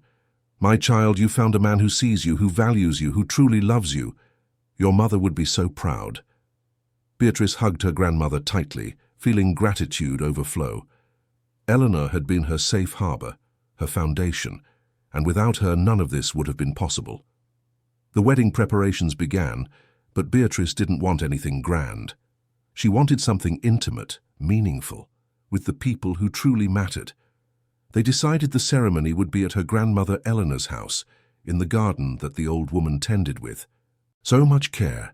"My child, you found a man who sees you, who values you, who truly loves you. Your mother would be so proud." Beatrice hugged her grandmother tightly, feeling gratitude overflow. Eleanor had been her safe harbor, her foundation, and without her none of this would have been possible. The wedding preparations began, but Beatrice didn't want anything grand. She wanted something intimate, meaningful, with the people who truly mattered. They decided the ceremony would be at her grandmother Eleanor's house, in the garden that the old woman tended with. So much care.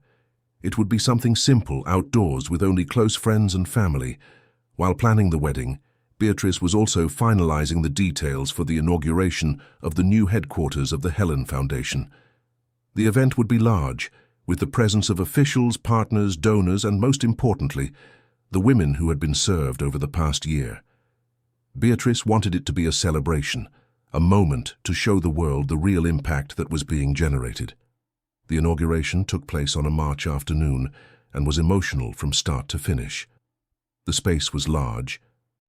It would be something simple, outdoors, with only close friends and family. While planning the wedding, Beatrice was also finalizing the details for the inauguration of the new headquarters of the Helen Foundation. The event would be large, with the presence of officials, partners, donors, and most importantly, the women who had been served over the past year. Beatrice wanted it to be a celebration, a moment to show the world the real impact that was being generated. The inauguration took place on a March afternoon and was emotional from start to finish. The space was large,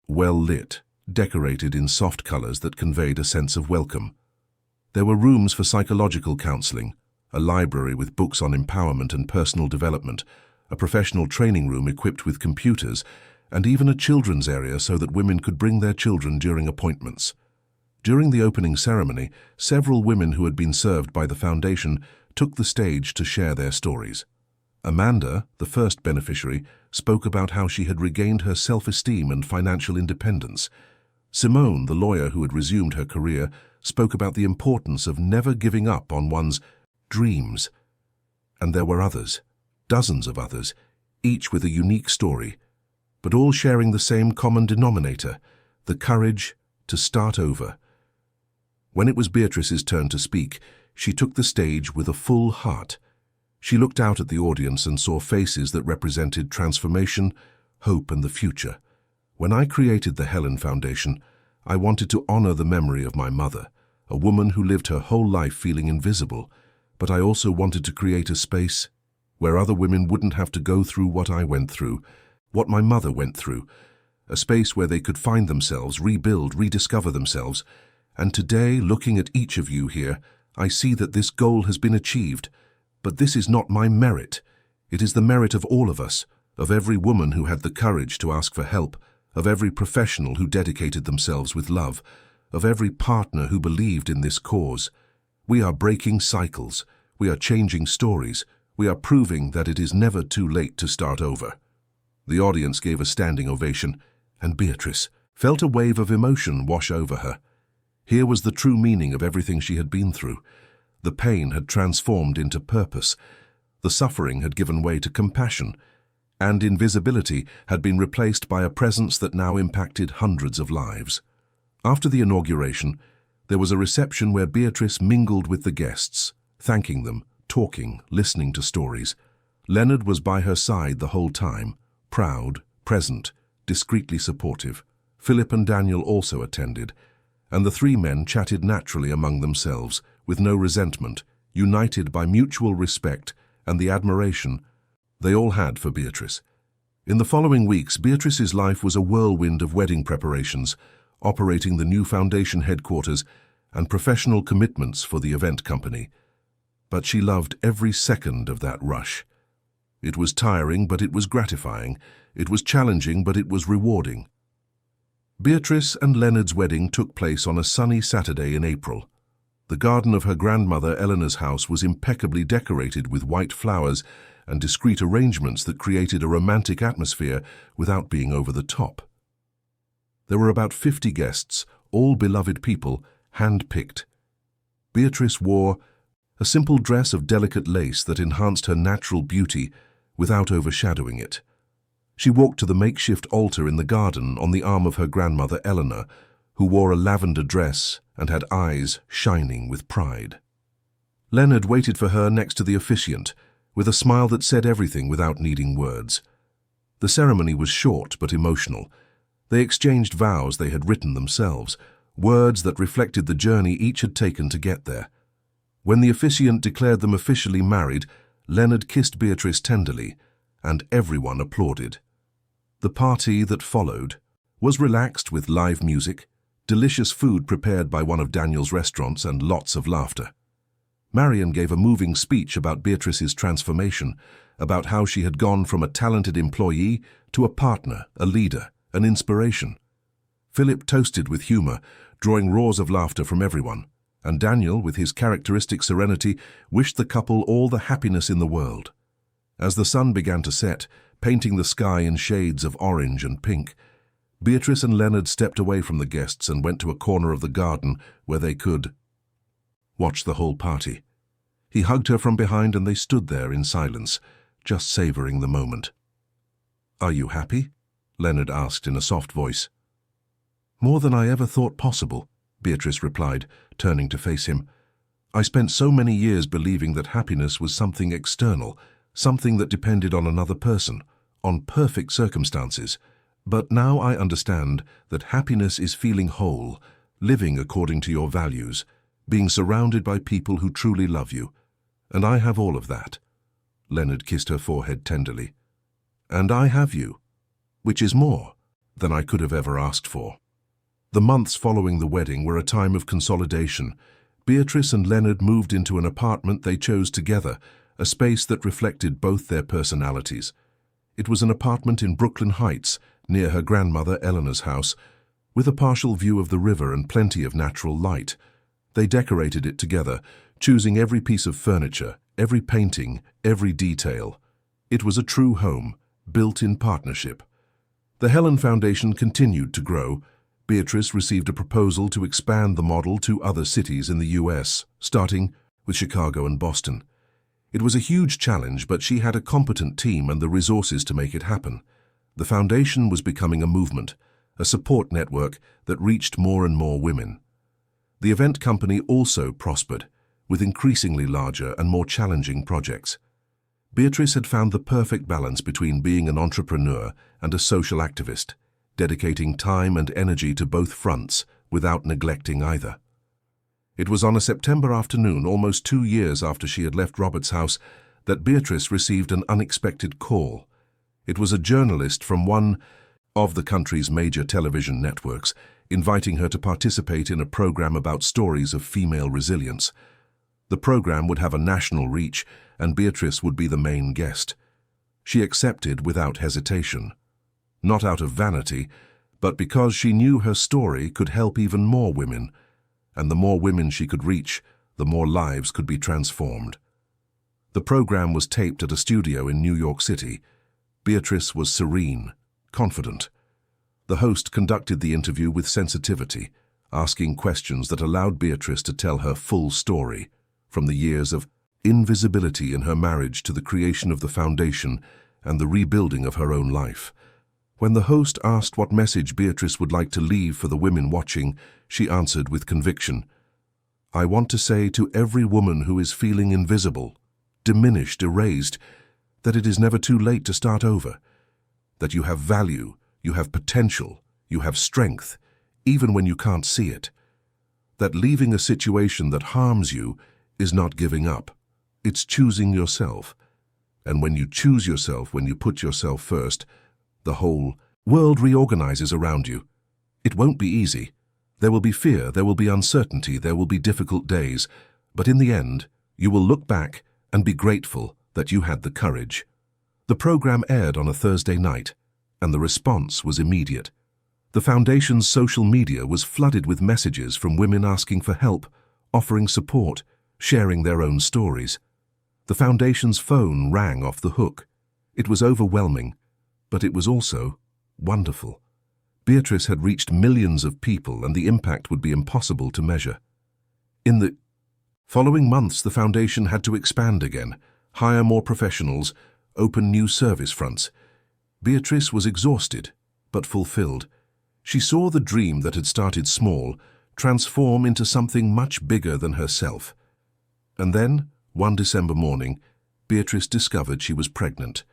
well lit, decorated in soft colors that conveyed a sense of welcome. There were rooms for psychological counseling, a library with books on empowerment and personal development, a professional training room equipped with computers, and even a children's area so that women could bring their children during appointments. During the opening ceremony, several women who had been served by the foundation took the stage to share their stories. Amanda, the first beneficiary, spoke about how she had regained her self-esteem and financial independence. Simone, the lawyer who had resumed her career, spoke about the importance of never giving up on one's dreams. And there were others, dozens of others, each with a unique story, but all sharing the same common denominator, the courage to start over. When it was Beatrice's turn to speak, she took the stage with a full heart. She looked out at the audience and saw faces that represented transformation, hope, and the future. When I created the Helen Foundation, I wanted to honor the memory of my mother, a woman who lived her whole life feeling invisible, but I also wanted to create a space where other women wouldn't have to go through what I went through, what my mother went through, a space where they could find themselves, rebuild, rediscover themselves. And today, looking at each of you here, I see that this goal has been achieved. But this is not my merit. It is the merit of all of us, of every woman who had the courage to ask for help, of every professional who dedicated themselves with love, of every partner who believed in this cause. We are breaking cycles. We are changing stories. We are proving that it is never too late to start over. The audience gave a standing ovation, and Beatrice felt a wave of emotion wash over her. Here was the true meaning of everything she had been through. The pain had transformed into purpose. The suffering had given way to compassion, and invisibility had been replaced by a presence that now impacted hundreds of lives. After the inauguration, there was a reception where Beatrice mingled with the guests, thanking them, talking, listening to stories. Leonard was by her side the whole time, proud, present, discreetly supportive. Philip and Daniel also attended, and the three men chatted naturally among themselves, with no resentment, united by mutual respect and the admiration they all had for Beatrice. In the following weeks, Beatrice's life was a whirlwind of wedding preparations, operating the new foundation headquarters and professional commitments for the event company. But she loved every second of that rush. It was tiring, but it was gratifying. It was challenging, but it was rewarding. Beatrice and Leonard's wedding took place on a sunny Saturday in April. The garden of her grandmother Eleanor's house was impeccably decorated with white flowers and discreet arrangements that created a romantic atmosphere without being over the top. There were about 50 guests, all beloved people, hand-picked. Beatrice wore a simple dress of delicate lace that enhanced her natural beauty without overshadowing it. She walked to the makeshift altar in the garden on the arm of her grandmother Eleanor, who wore a lavender dress and had eyes shining with pride. Leonard waited for her next to the officiant, with a smile that said everything without needing words. The ceremony was short but emotional. They exchanged vows they had written themselves, words that reflected the journey each had taken to get there. When the officiant declared them officially married, Leonard kissed Beatrice tenderly, and everyone applauded. The party that followed was relaxed with live music, delicious food prepared by one of Daniel's restaurants, and lots of laughter. Marion gave a moving speech about Beatrice's transformation, about how she had gone from a talented employee to a partner, a leader, an inspiration. Philip toasted with humor, drawing roars of laughter from everyone, and Daniel, with his characteristic serenity, wished the couple all the happiness in the world. As the sun began to set, painting the sky in shades of orange and pink, Beatrice and Leonard stepped away from the guests and went to a corner of the garden where they could watch the whole party. He hugged her from behind and they stood there in silence, just savoring the moment. "Are you happy?" Leonard asked in a soft voice. "More than I ever thought possible," Beatrice replied, turning to face him. "I spent so many years believing that happiness was something external, something that depended on another person, on perfect circumstances. But now I understand that happiness is feeling whole, living according to your values, being surrounded by people who truly love you. And I have all of that." Leonard kissed her forehead tenderly. "And I have you, which is more than I could have ever asked for." The months following the wedding were a time of consolidation. Beatrice and Leonard moved into an apartment they chose together, a space that reflected both their personalities. It was an apartment in Brooklyn Heights, near her grandmother Eleanor's house, with a partial view of the river and plenty of natural light. They decorated it together, choosing every piece of furniture, every painting, every detail. It was a true home, built in partnership. The Helen Foundation continued to grow. Beatrice received a proposal to expand the model to other cities in the US, starting with Chicago and Boston. It was a huge challenge, but she had a competent team and the resources to make it happen. The foundation was becoming a movement, a support network that reached more and more women. The event company also prospered, with increasingly larger and more challenging projects. Beatrice had found the perfect balance between being an entrepreneur and a social activist, dedicating time and energy to both fronts without neglecting either. It was on a September afternoon, almost 2 years after she had left Robert's house, that Beatrice received an unexpected call. It was a journalist from one of the country's major television networks, inviting her to participate in a program about stories of female resilience. The program would have a national reach, and Beatrice would be the main guest. She accepted without hesitation. Not out of vanity, but because she knew her story could help even more women, and the more women she could reach, the more lives could be transformed. The program was taped at a studio in New York City. Beatrice was serene, confident. The host conducted the interview with sensitivity, asking questions that allowed Beatrice to tell her full story, from the years of invisibility in her marriage to the creation of the foundation and the rebuilding of her own life. When the host asked what message Beatrice would like to leave for the women watching, she answered with conviction, "I want to say to every woman who is feeling invisible, diminished, erased, that it is never too late to start over, that you have value, you have potential, you have strength, even when you can't see it, that leaving a situation that harms you is not giving up, it's choosing yourself, and when you choose yourself, when you put yourself first, the whole world reorganizes around you. It won't be easy. There will be fear, there will be uncertainty, there will be difficult days, but in the end, you will look back and be grateful that you had the courage." The program aired on a Thursday night, and the response was immediate. The foundation's social media was flooded with messages from women asking for help, offering support, sharing their own stories. The foundation's phone rang off the hook. It was overwhelming, but it was also wonderful. Beatrice had reached millions of people, and the impact would be impossible to measure. In the following months, the foundation had to expand again, hire more professionals, open new service fronts. Beatrice was exhausted, but fulfilled. She saw the dream that had started small transform into something much bigger than herself. And then, one December morning, Beatrice discovered she was pregnant.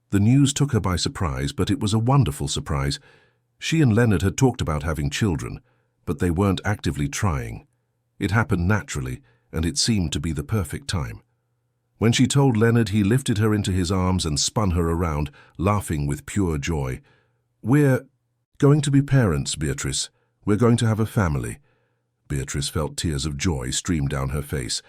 The news took her by surprise, but it was a wonderful surprise. She and Leonard had talked about having children, but they weren't actively trying. It happened naturally, and it seemed to be the perfect time. When she told Leonard, he lifted her into his arms and spun her around, laughing with pure joy. "We're going to be parents, Beatrice. We're going to have a family." Beatrice felt tears of joy stream down her face.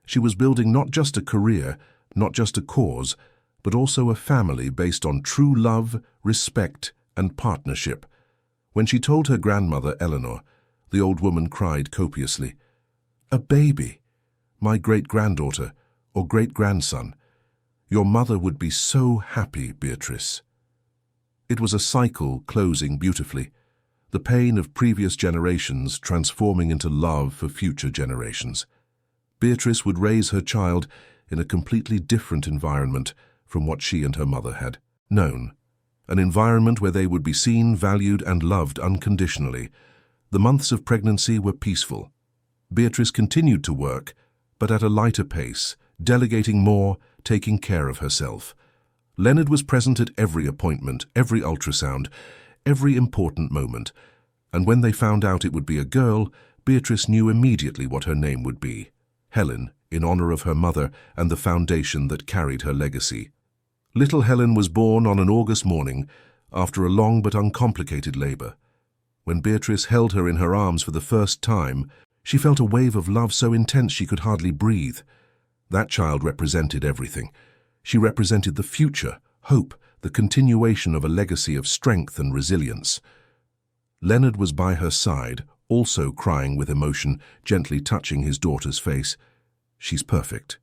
She was building not just a career, not just a cause, but also a family based on true love, respect, and partnership. When she told her grandmother, Eleanor, the old woman cried copiously. "A baby! My great-granddaughter, or great-grandson. Your mother would be so happy, Beatrice." It was a cycle closing beautifully, the pain of previous generations transforming into love for future generations. Beatrice would raise her child in a completely different environment, from what she and her mother had known. An environment where they would be seen, valued, and loved unconditionally. The months of pregnancy were peaceful. Beatrice continued to work, but at a lighter pace, delegating more, taking care of herself. Leonard was present at every appointment, every ultrasound, every important moment, and when they found out it would be a girl, Beatrice knew immediately what her name would be. Helen, in honor of her mother and the foundation that carried her legacy. Little Helen was born on an August morning, after a long but uncomplicated labor. When Beatrice held her in her arms for the first time, she felt a wave of love so intense she could hardly breathe. That child represented everything. She represented the future, hope, the continuation of a legacy of strength and resilience. Leonard was by her side, also crying with emotion, gently touching his daughter's face. She's perfect.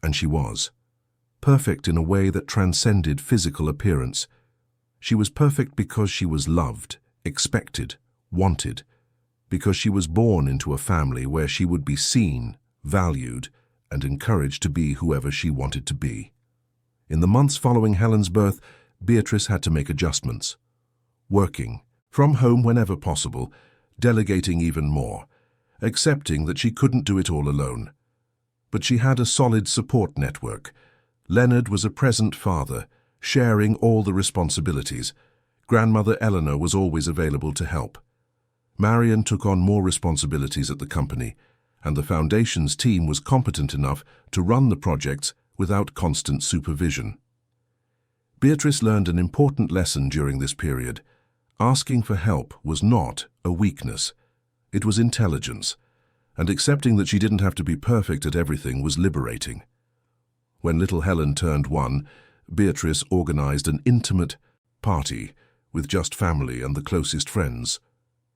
And she was. Perfect in a way that transcended physical appearance. She was perfect because she was loved, expected, wanted, because she was born into a family where she would be seen, valued, and encouraged to be whoever she wanted to be. In the months following Helen's birth, Beatrice had to make adjustments. Working, from home whenever possible, delegating even more, accepting that she couldn't do it all alone. But she had a solid support network. Leonard was a present father, sharing all the responsibilities. Grandmother Eleanor was always available to help. Marion took on more responsibilities at the company, and the Foundation's team was competent enough to run the projects without constant supervision. Beatrice learned an important lesson during this period. Asking for help was not a weakness. It was intelligence, and accepting that she didn't have to be perfect at everything was liberating. When little Helen turned 1, Beatrice organized an intimate party with just family and the closest friends.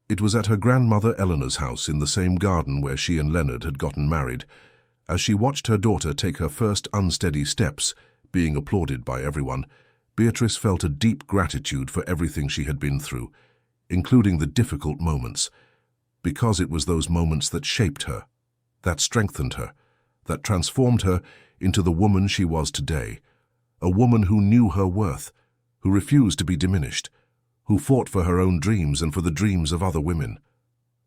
It was at her grandmother Eleanor's house in the same garden where she and Leonard had gotten married. As she watched her daughter take her first unsteady steps, being applauded by everyone, Beatrice felt a deep gratitude for everything she had been through, including the difficult moments, because it was those moments that shaped her, that strengthened her, that transformed her into the woman she was today, a woman who knew her worth, who refused to be diminished, who fought for her own dreams and for the dreams of other women.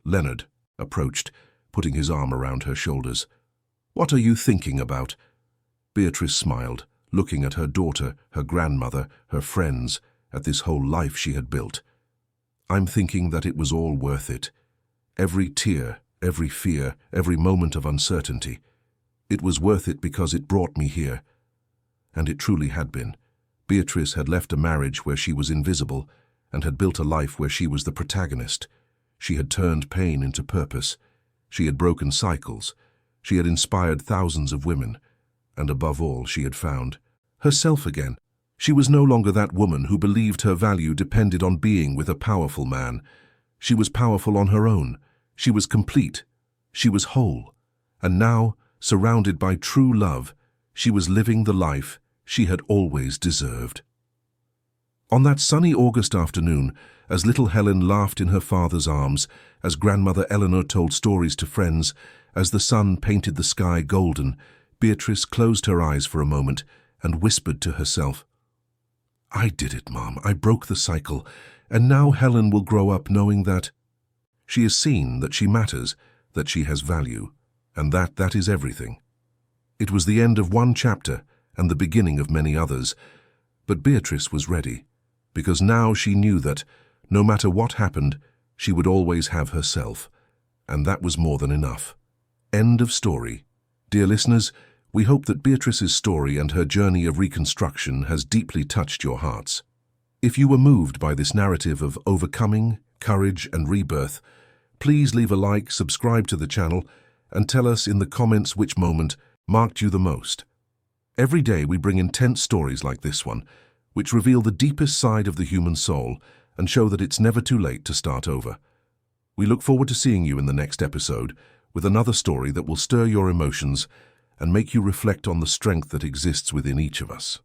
Leonard approached, putting his arm around her shoulders. "What are you thinking about?" Beatrice smiled, looking at her daughter, her grandmother, her friends, at this whole life she had built. "I'm thinking that it was all worth it. Every tear, every fear, every moment of uncertainty. It was worth it because it brought me here." And it truly had been. Beatrice had left a marriage where she was invisible and had built a life where she was the protagonist. She had turned pain into purpose. She had broken cycles. She had inspired thousands of women. And above all, she had found herself again. She was no longer that woman who believed her value depended on being with a powerful man. She was powerful on her own. She was complete. She was whole. And now, surrounded by true love, she was living the life she had always deserved. On that sunny August afternoon, as little Helen laughed in her father's arms, as Grandmother Eleanor told stories to friends, as the sun painted the sky golden, Beatrice closed her eyes for a moment and whispered to herself, "I did it, Mom. I broke the cycle, and now Helen will grow up knowing that she has seen that she matters, that she has value, and that is everything." It was the end of one chapter and the beginning of many others, but Beatrice was ready, because now she knew that, no matter what happened, she would always have herself, and that was more than enough. End of story. Dear listeners, we hope that Beatrice's story and her journey of reconstruction has deeply touched your hearts. If you were moved by this narrative of overcoming, courage, and rebirth, please leave a like, subscribe to the channel, and tell us in the comments which moment marked you the most. Every day we bring intense stories like this one, which reveal the deepest side of the human soul and show that it's never too late to start over. We look forward to seeing you in the next episode with another story that will stir your emotions and make you reflect on the strength that exists within each of us.